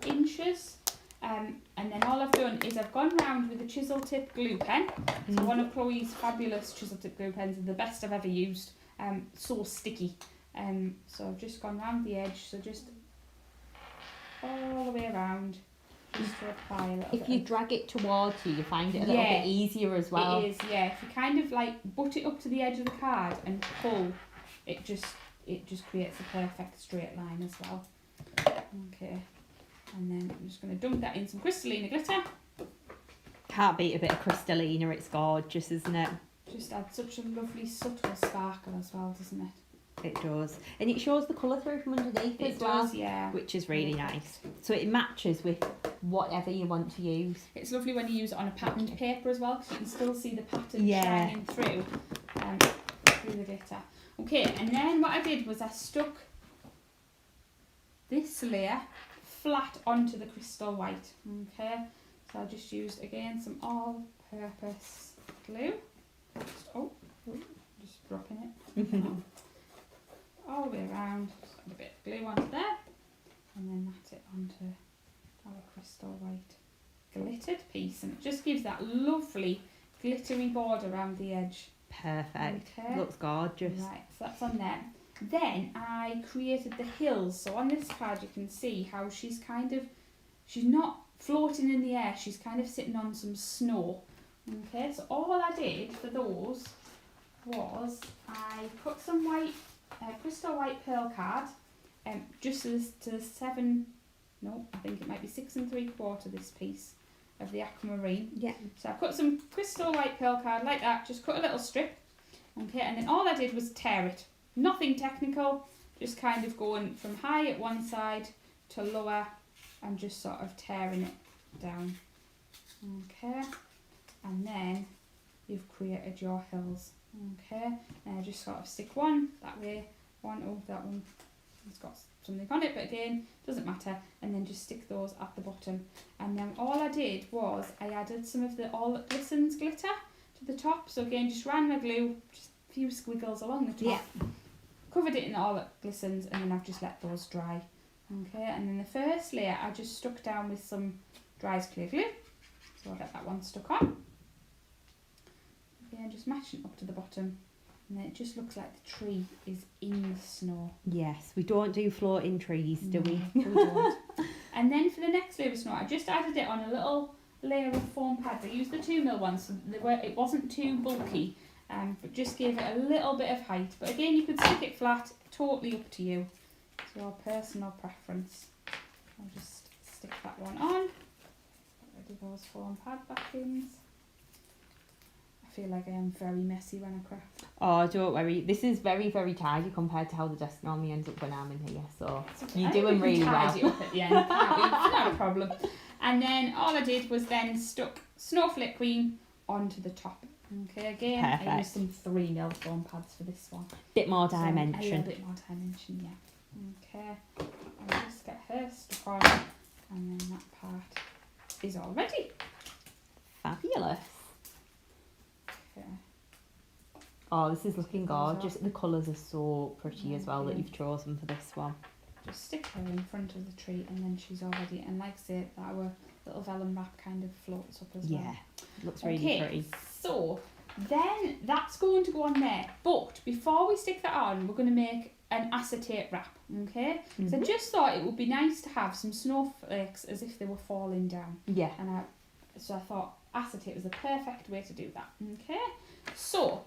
inches. And then all I've done is I've gone round with a chisel tip glue pen. So one of Chloe's fabulous chisel tip glue pens, the best I've ever used. So sticky. So I've just gone round the edge, so just all the way around, just to apply a little bit. If you drag it towards you, you find it a little bit easier as well. It is, yeah. If you kind of like butt it up to the edge of the card and pull, it just creates a perfect straight line as well. Okay. And then I'm just going to dump that in some Crystallina glitter. Can't beat a bit of Crystallina, it's gorgeous, isn't it? Just adds such a lovely subtle sparkle as well, doesn't it? It does. And it shows the colour through from underneath as well. It does, yeah. Which is really nice. So it matches with whatever you want to use. It's lovely when you use it on a patterned paper as well, because you can still see the pattern shining through the glitter. Okay, and then what I did was I stuck this layer flat onto the crystal white. Okay, so I just used again some all-purpose glue. Just dropping it all the way around. Just add a bit of glue onto there, and then mat it onto our crystal white glittered piece, and it just gives that lovely glittery border around the edge. Perfect. Okay. Looks gorgeous. Right, so that's on there. Then I created the hills. So on this card you can see how she's not floating in the air, she's kind of sitting on some snow. Okay, so all I did for those was I put some white, crystal white pearl card, just to the 6 3/4 this piece of the Aquamarine. Yeah. So I put some crystal white pearl card like that, just cut a little strip. Okay, and then all I did was tear it. Nothing technical, just kind of going from high at one side to lower and just sort of tearing it down. Okay, and then you've created your hills. Okay, and I just sort of stick one that way, that one has got something on it, but again, doesn't matter, and then just stick those at the bottom. And then all I did was I added some of the All That Glistens glitter to the top. So again, just ran my glue, just a few squiggles along the top, covered it in All That Glistens, and then I've just let those dry. Okay, and then the first layer I just stuck down with some dries clear glue, so I'll get that one stuck on. Again, then just matching up to the bottom. And then it just looks like the tree is in the snow. Yes, we don't do floating trees, do we? We don't. And then for the next layer of snow, I just added it on a little layer of foam pads. I used the 2mm ones, so it wasn't too bulky, but just gave it a little bit of height. But again, you could stick it flat, totally up to you. It's your personal preference. I'll just stick that one on. Get rid of those foam pad backings. I feel like I am very messy when I craft. Oh, don't worry. This is very, very tidy compared to how the desk normally ends up when I'm in here. So Okay. you're doing really well. Tidy up at the end. It's not a problem. And then all I did was then stuck Snowflake Queen onto the top. Okay, again, Perfect. I used some 3mm foam pads for this one. Bit more So dimension. a little bit more dimension, yeah. Okay, I'll just get her stuck on, and then that part is all ready. Fabulous. Okay. Oh, this is looking gorgeous. The colours are so pretty as well that Yeah. you've chosen for this one. Just stick her in front of the tree, and then she's all ready. And like I said, our little vellum wrap kind of floats up as well. Yeah, looks really pretty. So then that's going to go on there. But before we stick that on, we're going to make an acetate wrap, okay? So I just thought it would be nice to have some snowflakes as if they were falling down. Yeah. And so I thought acetate was the perfect way to do that, okay? So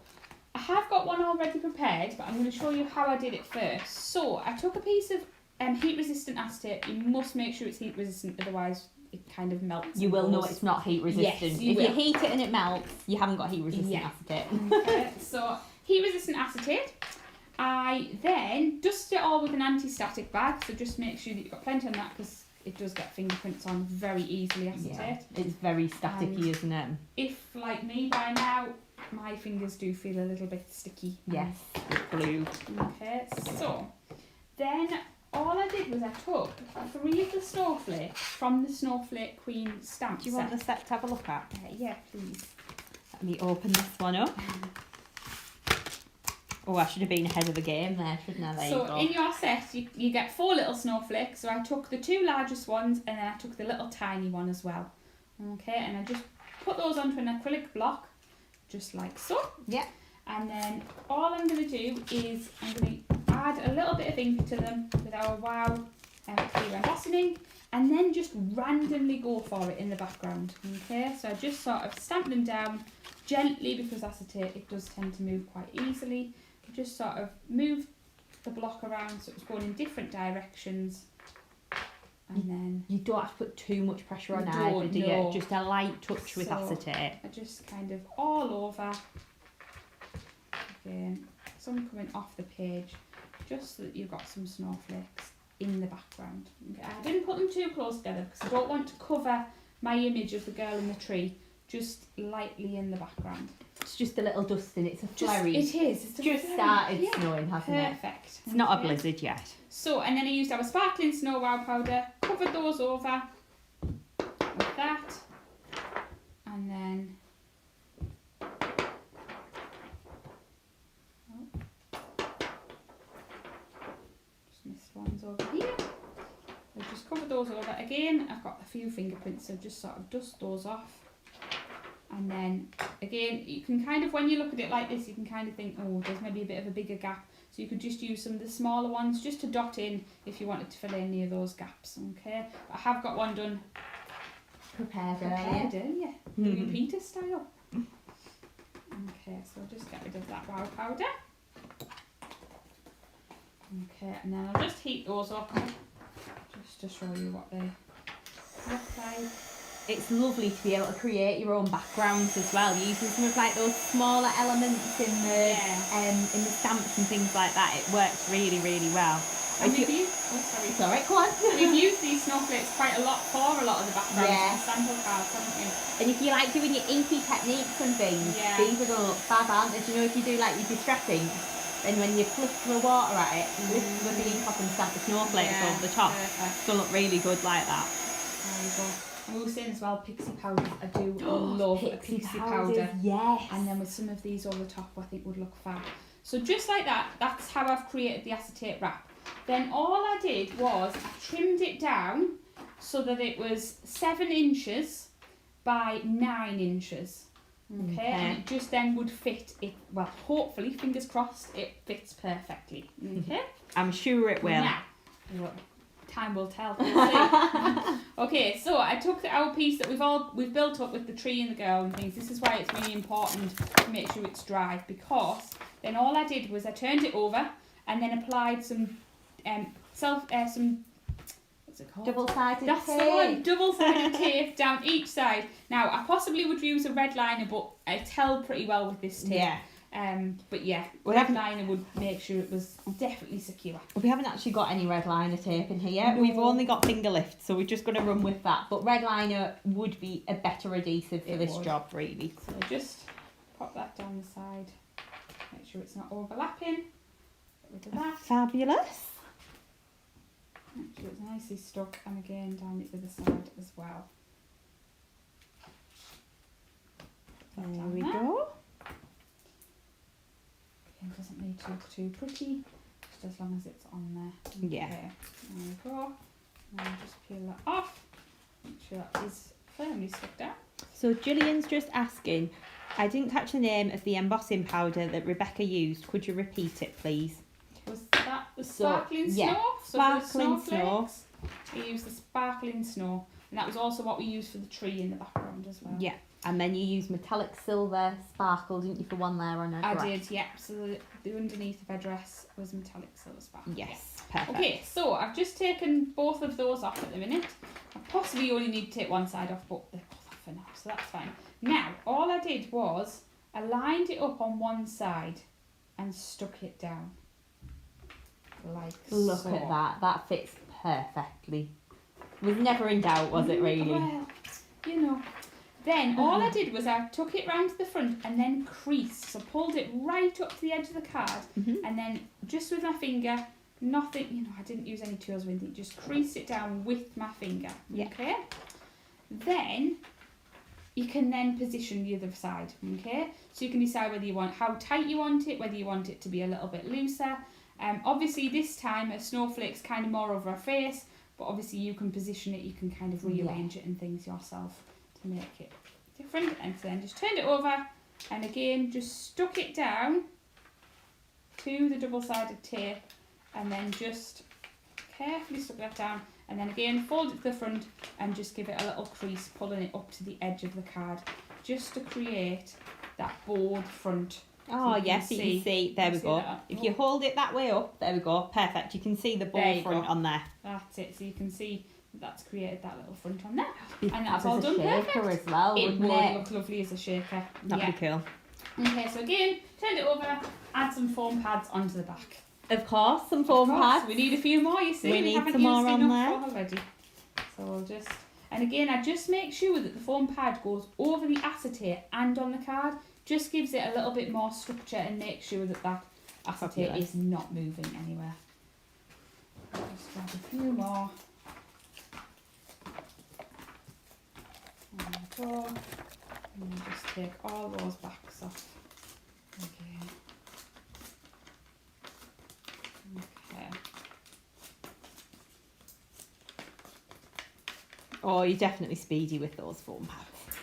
I have got one already prepared, but I'm going to show you how I did it first. So I took a piece of heat resistant acetate. You must make sure it's heat resistant, otherwise it kind of melts. You will know it's not heat resistant. Yes, if you you will. heat it and it melts, you haven't got heat resistant Yeah. acetate. Okay, so heat resistant acetate. I then dust it all with an anti-static bag, so just make sure that you've got plenty on that because it does get fingerprints on very easily, acetate. Yeah, it's very staticky, isn't it? If, like me by now, my fingers do feel a little bit sticky. Yes, it's blue. Okay, so then all I did was I took 3 of the snowflakes from the Snowflake Queen stamp Do you want the set to have a look at? Yeah, please. Let me open this one up. Oh, I should have been ahead of the game there, shouldn't I? There you So go. in your set, you get 4 little snowflakes. So I took the 2 largest ones and then I took the little tiny one as well. Okay, and I just put those onto an acrylic block, just like so. Yeah. And then all I'm going to do is I'm going to add a little bit of ink to them with our Wow clear embossing ink, and then just randomly go for it in the background. Okay, so I just sort of stamp them down gently because acetate, it does tend to move quite easily. Just sort of move the block around so it's going in different directions, and then You don't have to put too much pressure on You either, don't, do you? no. Just a light touch with So- acetate. I just kind of all over. Again, some coming off the page, just so that you've got some snowflakes in the background. Okay, I didn't put them too close together because I don't want to cover my image of the girl in the tree, just lightly in the background. It's just a little dusting, it's a Just, flurry. it is. It's a just flurry. started Yeah, snowing, hasn't it? perfect. It's not a Okay. blizzard yet. So, and then I used our sparkling snow wow powder, covered those over with that, and then just missed ones over here. I just covered those over. Again, I've got a few fingerprints, so just sort of dust those off. And then, again, you can kind of, when you look at it like this, you can kind of think, oh, there's maybe a bit of a bigger gap. So you could just use some of the smaller ones just to dot in if you wanted to fill in any of those gaps, okay? But I have got one done Prepared prepared earlier. in, yeah, Louis Peter style. Okay, so I'll just get rid of that wow powder. Okay, and then I'll just heat those up just to show you what they look like. It's lovely to be able to create your own backgrounds as well, using some of like those smaller elements in the stamps and things like that. It works really, really well. And If you- it's Sorry, go on. we've used these snowflakes quite a lot for a lot of the backgrounds Yeah. and sample cards, haven't we? And if you like doing your inky techniques and things, Yeah. these are going to look fab, aren't they? Do you know if you do like your distress ink, and when you flick the water at it, lift the ink up and stamp the snowflakes Yeah, over the top, perfect. it's going to look really good like that. There we go. And we were saying as well, pixie powders. I do love a pixie powders, powder. yes. And then with some of these over the top, I think would look fab. So just like that, that's how I've created the acetate wrap. Then all I did was I trimmed it down so that it was 7 inches by 9 inches. Okay, and it just then would fit it, well, hopefully, fingers crossed, it fits perfectly. Okay? I'm sure it will. Now, well, time will tell. We'll see. Okay, so I took our piece that we've built up with the tree and the girl and things. This is why it's really important to make sure it's dry, because then all I did was I turned it over and then applied some what's it called? Double-sided That's tape. the one, double-sided tape down each side. Now, I possibly would use a red liner, but it's held pretty well with this tape. Yeah. But yeah, red liner would make sure it was definitely secure. We haven't actually got any red liner tape in here. No. We've only got finger lift, so we're just going to run with that. But red liner would be a better adhesive for this job, really. So just pop that down the side. Make sure it's not overlapping. Get rid of that. Fabulous. Make sure it's nicely stuck, and again down the other side as well. There we go. It doesn't need to look too pretty, just as long as it's on there. Yeah. Okay, there we go. Now just peel that off. Make sure that is firmly stuck down. So Gillian's just asking, I didn't catch the name of the embossing powder that Rebecca used. Could you repeat it, please? Was that the Sparkling Snow? Yeah, So Sparkling for the Snow. snowflakes, we used the Sparkling Snow, and that was also what we used for the tree in the background as well. Yeah. And then you used metallic silver sparkle, didn't you, for one there on her dress? I did, yeah. So the underneath of her dress was metallic silver sparkle. Yes, perfect. Okay, so I've just taken both of those off at the minute. I possibly only need to take one side off, but they're both off for now, so that's fine. Now, all I did was I lined it up on one side and stuck it down. Like Look so. at that. That fits perfectly. Was never in doubt, was it, really? Well, you know. Then all I did was I took it round to the front and then creased. So pulled it right up to the edge of the card, and then just with my finger, nothing, you know, I didn't use any tools or anything, just creased it down with my finger. Yeah. Okay? Then you can then position the other side. Okay? So you can decide whether you want how tight you want it, whether you want it to be a little bit looser. Obviously this time a snowflake's kind of more over her face, but obviously you can position it, you can kind of rearrange it and things yourself to make it different. And so then just turned it over and again just stuck it down to the double-sided tape and then just carefully stuck that down, and then again fold it to the front and just give it a little crease, pulling it up to the edge of the card just to create that bold front. Oh, yes, you can see. There we go. If you hold it that way up, there we go. Perfect. You can see the ball front on there. That's it. So you can see that's created that little front on there. Be And that's fab all as a done shaker perfect. as well, It wouldn't would it? look lovely as a shaker. That'd be cool. Okay, so again, turn it over, add some foam pads onto the back. Of course, some foam pads. We need a few more, you see. We need haven't some more used on enough there. already. So we'll just, and again, I just make sure that the foam pad goes over the acetate and on the card. Just gives it a little bit more structure and make sure that that acetate is not moving anywhere. Just grab a few more. There we go. And then just take all those backs off again. Okay. Oh, you're definitely speedy with those foam pads.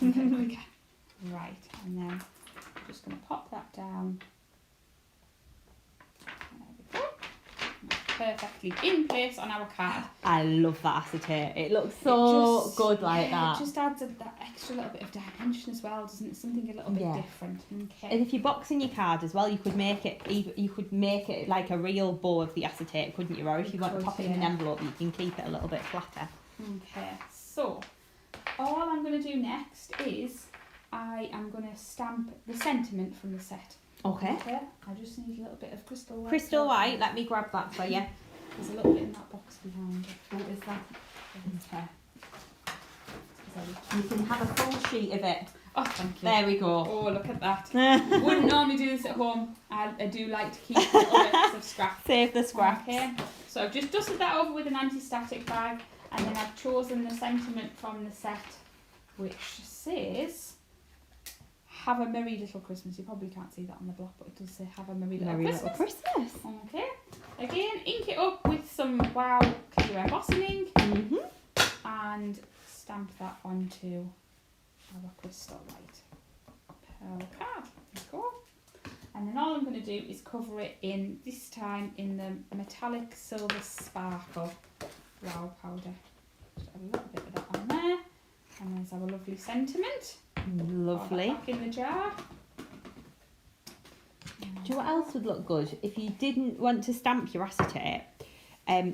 Okay. Right, and then I'm just going to pop that down. There we go. That's perfectly in place on our card. I love that acetate. It looks so good like that. It just adds that extra little bit of dimension as well, doesn't it? Something a little bit different. Okay. And if you're boxing your card as well, you could make it like a real bow of the acetate, couldn't you? Or if you want to pop it in an envelope, you can keep it a little bit flatter. Okay, so all I'm going to do next is I am going to stamp the sentiment from the set. Okay. I just need a little bit of crystal white. Crystal white, let me grab that for you. There's a little bit in that box behind it. What is that? You can have a full sheet of it. Oh, thank you. There we go. Oh, look at that. Wouldn't normally do this at home. I do like to keep little bits of scrap. Save the scraps. Okay. So I've just dusted that over with an anti-static bag, and then I've chosen the sentiment from the set, which says, "Have a merry little Christmas." You probably can't see that on the block, but it does say, "Have a merry little Christmas." Okay. Again, ink it up with some Wow clear embossing ink, and stamp that onto our crystal white. card. There we go. And then all I'm going to do is cover it in, this time, in the metallic silver sparkle wow powder. Just add a little bit of that on there. And there's our lovely sentiment. Lovely. Back in the jar. Do you know what else would look good? If you didn't want to stamp your acetate,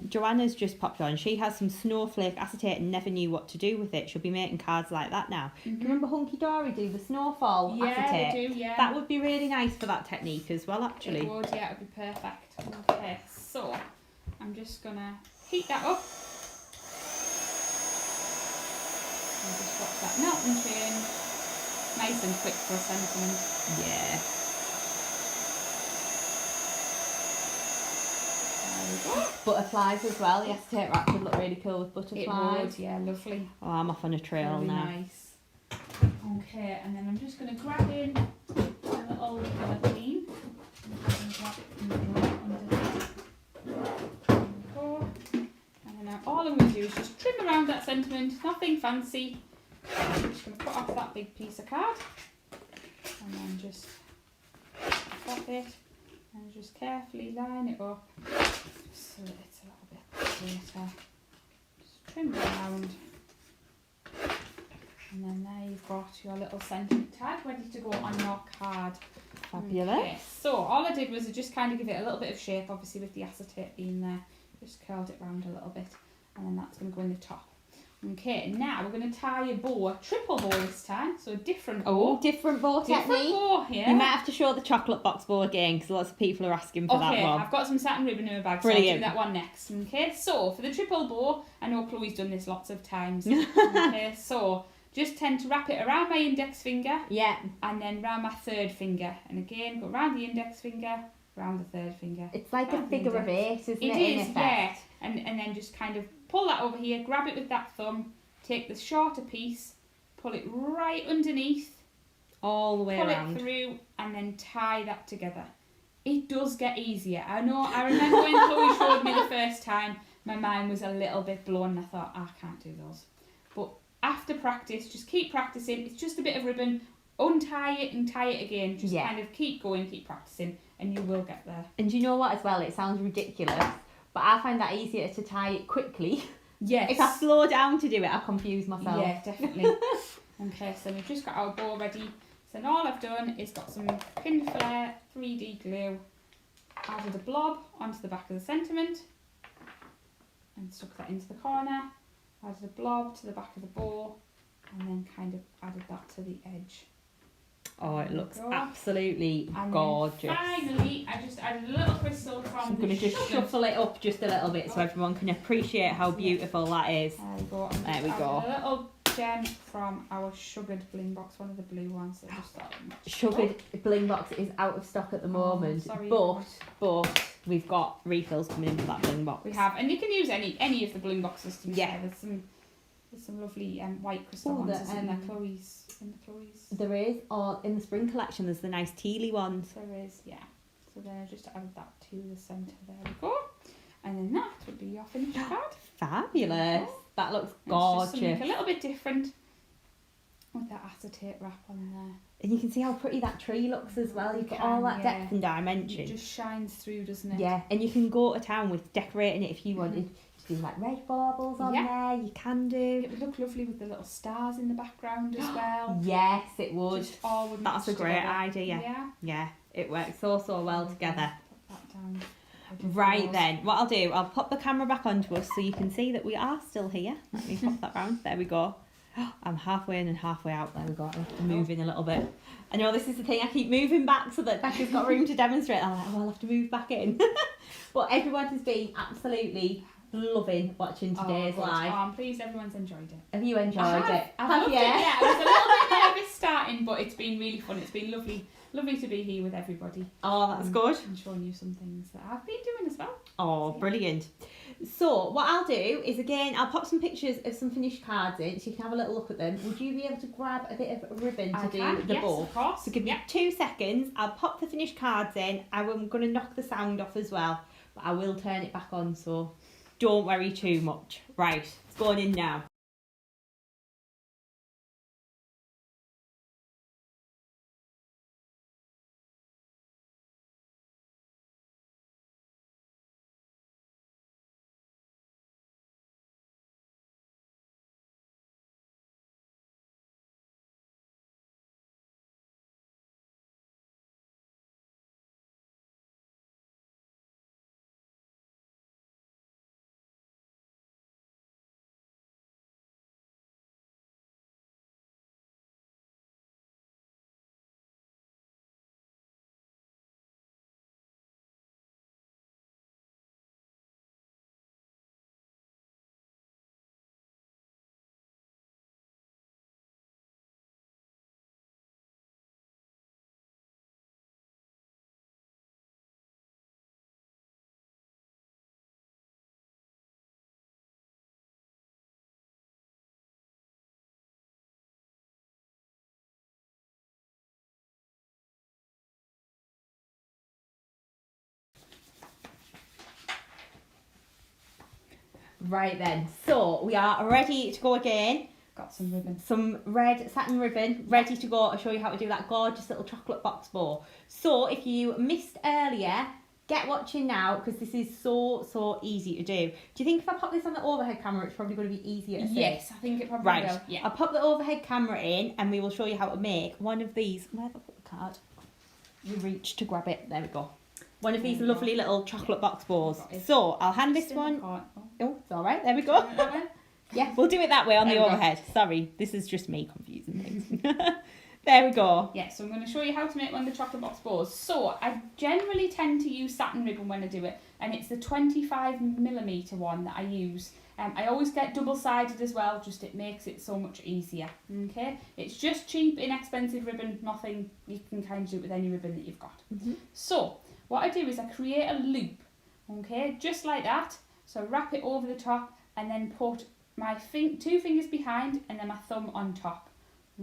Joanna's just popped on. She has some Snowflake acetate and never knew what to do with it. She'll be making cards like that now. Do you remember Hunky Dory do the snowfall acetate? Yeah, they do, yeah. That would be really nice for that technique as well, actually. It would, yeah, it would be perfect. Okay, so I'm just going to heat that up. And just watch that melt and change. Nice and quick for a sentiment. Yeah. Butterflies as well. The acetate wrap would look really cool with butterflies. It would, yeah, lovely. Oh, I'm off on a trail Really now. nice. Okay, and then I'm just going to grab in a little colour clean. And grab it from the underneath. There we go. And then now all I'm going to do is just trim around that sentiment, nothing fancy. I'm just going to put off that big piece of card. And then just pop it. And just carefully line it up, just so that it's a little bit straighter. Just trim it around. And then there you've got your little sentiment tag ready to go on your card. Fabulous. Okay, so all I did was just kind of give it a little bit of shape, obviously with the acetate being there. Just curled it round a little bit. And then that's going to go in the top. Okay, now we're going to tie a bow, a triple bow this time, so a different bow. Oh, different bow technique. Different bow here. You might have to show the chocolate box bow again because lots of people are asking for that one. Okay, I've got some satin ribbon in my bag, Brilliant. so I'll do that one next. Okay, so for the triple bow, I know Chloe's done this lots of times. Okay, so just tend to wrap it around my index finger. Yeah. And then round my third finger. And again, go round the index finger, round the third finger. It's like a figure of 8, isn't it? It is, yeah. And then just kind of pull that over here, grab it with that thumb, take the shorter piece, pull it right underneath, all the way around. Pull it through, and then tie that together. It does get easier. I know, I remember when Chloe showed me the first time, my mind was a little bit blown and I thought, I can't do those. But after practice, just keep practicing. It's just a bit of ribbon. Untie it and tie it again. Just kind of keep going, keep practicing, and you will get there. And do you know what as well? It sounds ridiculous, but I find that easier to tie it quickly. Yes. If I slow down to do it, I confuse myself. Yeah, definitely. Okay, so we've just got our bow ready. So now all I've done is got some Pin Flare 3D glue, added a blob onto the back of the sentiment, and stuck that into the corner, added a blob to the back of the bow, and then kind of added that to the edge. Oh, it looks absolutely and gorgeous. Finally, I just added a little crystal from I'm going to just shuffle it up just a little bit so everyone can appreciate how beautiful that is. There we go. There we go. A little gem from our sugared Bling Box, one of the blue ones. So just thought sugared Bling Box is out of stock at the moment, sorry, but we've got refills coming in for that Bling Box. We have, and you can use any of the Bling Boxes to be fair. There's some lovely white crystal ones in there. Chloe's. There is, or in the spring collection, there's the nice tealy ones. There is, yeah. So then I just added that to the centre. There we go. And then that would be your finished card. Fabulous. That looks gorgeous. It's just something a little bit different with that acetate wrap on there. And you can see how pretty that tree looks as well. You've got all that depth and dimension. It just shines through, doesn't it? Yeah, and you can go to town with decorating it if you wanted. Do like red baubles on there, you can do. It would look lovely with the little stars in the background as well. Yes, it would. Just all would That's a great together. idea. Yeah, it works so well together. Put that down. Right then, what I'll do, I'll pop the camera back onto us so you can see that we are still here. Let me pop that round. There we go. I'm halfway in and halfway out. There we go. I have to move in a little bit. I know this is the thing, I keep moving back so that Becca's got room to demonstrate. I'm like, oh, I'll have to move back in. But everyone has been absolutely loving watching today's live. I'm pleased everyone's enjoyed it. Have you enjoyed it? I've loved it, yeah. I was a little bit nervous starting, but it's been really fun. It's been lovely to be here with everybody. Oh, that's good. And showing you some things that I've been doing as well. Oh, brilliant. So what I'll do is, again, I'll pop some pictures of some finished cards in so you can have a little look at them. Would you be able to grab a bit of ribbon to do the bow? Of course. So give me 2 seconds. I'll pop the finished cards in. I'm going to knock the sound off as well, but I will turn it back on, so don't worry too much. Right, it's going in now. Right then, so we are ready to go again. Got some ribbon. Some red satin ribbon ready to go. I'll show you how to do that gorgeous little chocolate box bow. So if you missed earlier, get watching now because this is so easy to do. Do you think if I pop this on the overhead camera, it's probably going to be easier to see? Yes, I think it probably Right, will. Yeah. I'll pop the overhead camera in and we will show you how to make one of these. Where have I put the card? You reach to grab it. There we go. One of these lovely little chocolate box bows. So I'll hand this one. Oh, it's all right. There we go. Yeah, we'll do it that way on the overhead. Sorry, this is just me confusing things. There we go. Yeah, so I'm going to show you how to make one of the chocolate box bows. So I generally tend to use satin ribbon when I do it, and it's the 25mm one that I use. I always get double-sided as well, just it makes it so much easier. Okay, it's just cheap, inexpensive ribbon, nothing you can kind of do it with any ribbon that you've got. So what I do is I create a loop, okay, just like that. So wrap it over the top and then put my two fingers behind and then my thumb on top,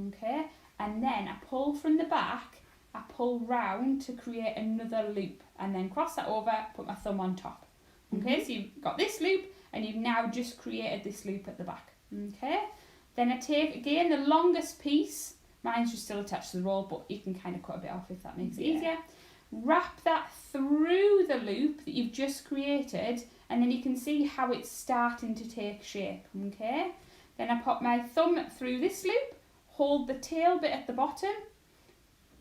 okay, and then I pull from the back, I pull round to create another loop and then cross that over, put my thumb on top, okay. So you've got this loop and you've now just created this loop at the back, okay. Then I take again the longest piece, mine's just still attached to the roll, but you can kind of cut a bit off if that makes it easier. Wrap that through the loop that you've just created, and then you can see how it's starting to take shape, okay? Then I pop my thumb through this loop, hold the tail bit at the bottom,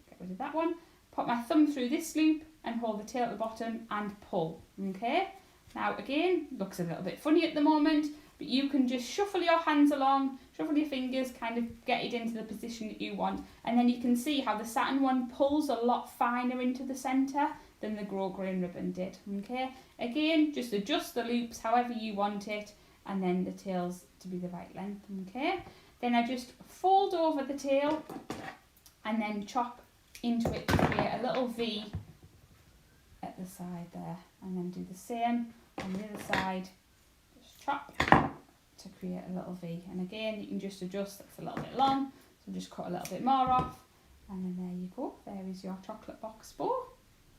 get rid of that one, pop my thumb through this loop and hold the tail at the bottom and pull, okay? Now again, looks a little bit funny at the moment, but you can just shuffle your hands along, shuffle your fingers, kind of get it into the position that you want, and then you can see how the satin one pulls a lot finer into the centre than the grosgrain ribbon did, okay? Again, just adjust the loops however you want it, and then the tails to be the right length, okay? Then I just fold over the tail and then chop into it to create a little V at the side there, and then do the same on the other side, just chop to create a little V, and again you can just adjust, that's a little bit long, so just cut a little bit more off, and then there you go, there is your chocolate box bow.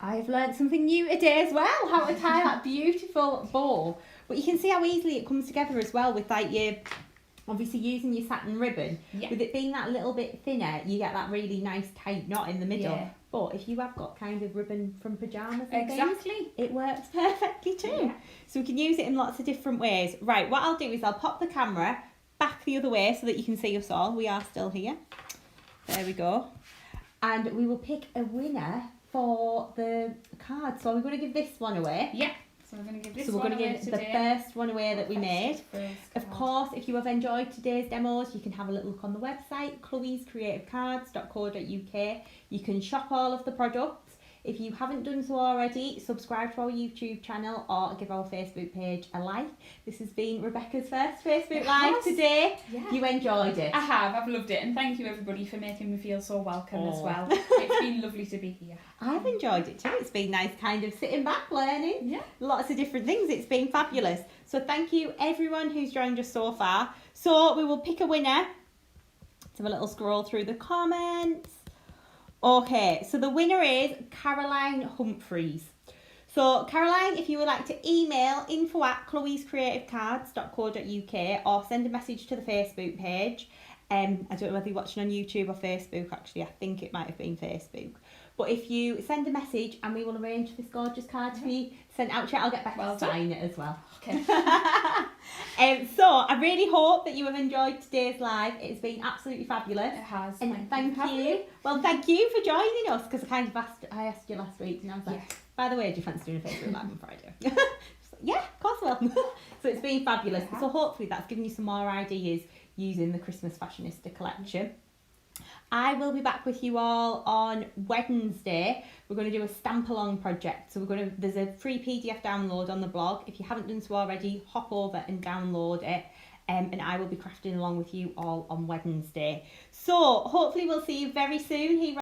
I've learned something new today as well, how to tie that beautiful bow. But you can see how easily it comes together as well with like your, obviously using your satin ribbon. Yeah. With it being that little bit thinner, you get that really nice tight knot in the middle. Yeah. But if you have got kind of ribbon from pyjamas and Exactly. things, it works perfectly too. Yeah. So we can use it in lots of different ways. Right, what I'll do is I'll pop the camera back the other way so that you can see us all. We are still here. There we go. And we will pick a winner for the card. So we're going to give this one away. Yeah. So we're going to give this So we're one going to away give today. the first one away that we made. Of card. course, if you have enjoyed today's demos, you can have a little look on the website, chloescreativecards.co.uk. You can shop all of the products. If you haven't done so already, subscribe to our YouTube channel or give our Facebook page a like. This has been Rebecca's first Facebook Live today. Yeah. You enjoyed it? I have, I've loved it, and thank you everybody for making me feel so welcome as well. It's been lovely to be here. I've enjoyed it too. It's been nice kind of sitting back learning. Yeah. Lots of different things. It's been fabulous. So thank you everyone who's joined us so far. So we will pick a winner. Let's have a little scroll through the comments. Okay, so the winner is Caroline Humphreys. So Caroline, if you would like to email info@chloescreativecards.co.uk or send a message to the Facebook page. I don't know whether you're watching on YouTube or Facebook actually. I think it might have been Facebook. But if you send a message and we will arrange this gorgeous card to be sent out to you, I'll get back to sign it as well. Okay. So I really hope that you have enjoyed today's live. It's been absolutely fabulous. It has. And thank you. Well, thank you for joining us because I asked you last week and I was like, by the way, do you fancy doing a Facebook Live on Friday? She's like, yeah, of course I will. So it's been fabulous. So hopefully that's given you some more ideas using the Christmas Fashionista collection. I will be back with you all on Wednesday. We're going to do a stamp along project. So there's a free PDF download on the blog. If you haven't done so already, hop over and download it. And I will be crafting along with you all on Wednesday. So hopefully we'll see you very soon here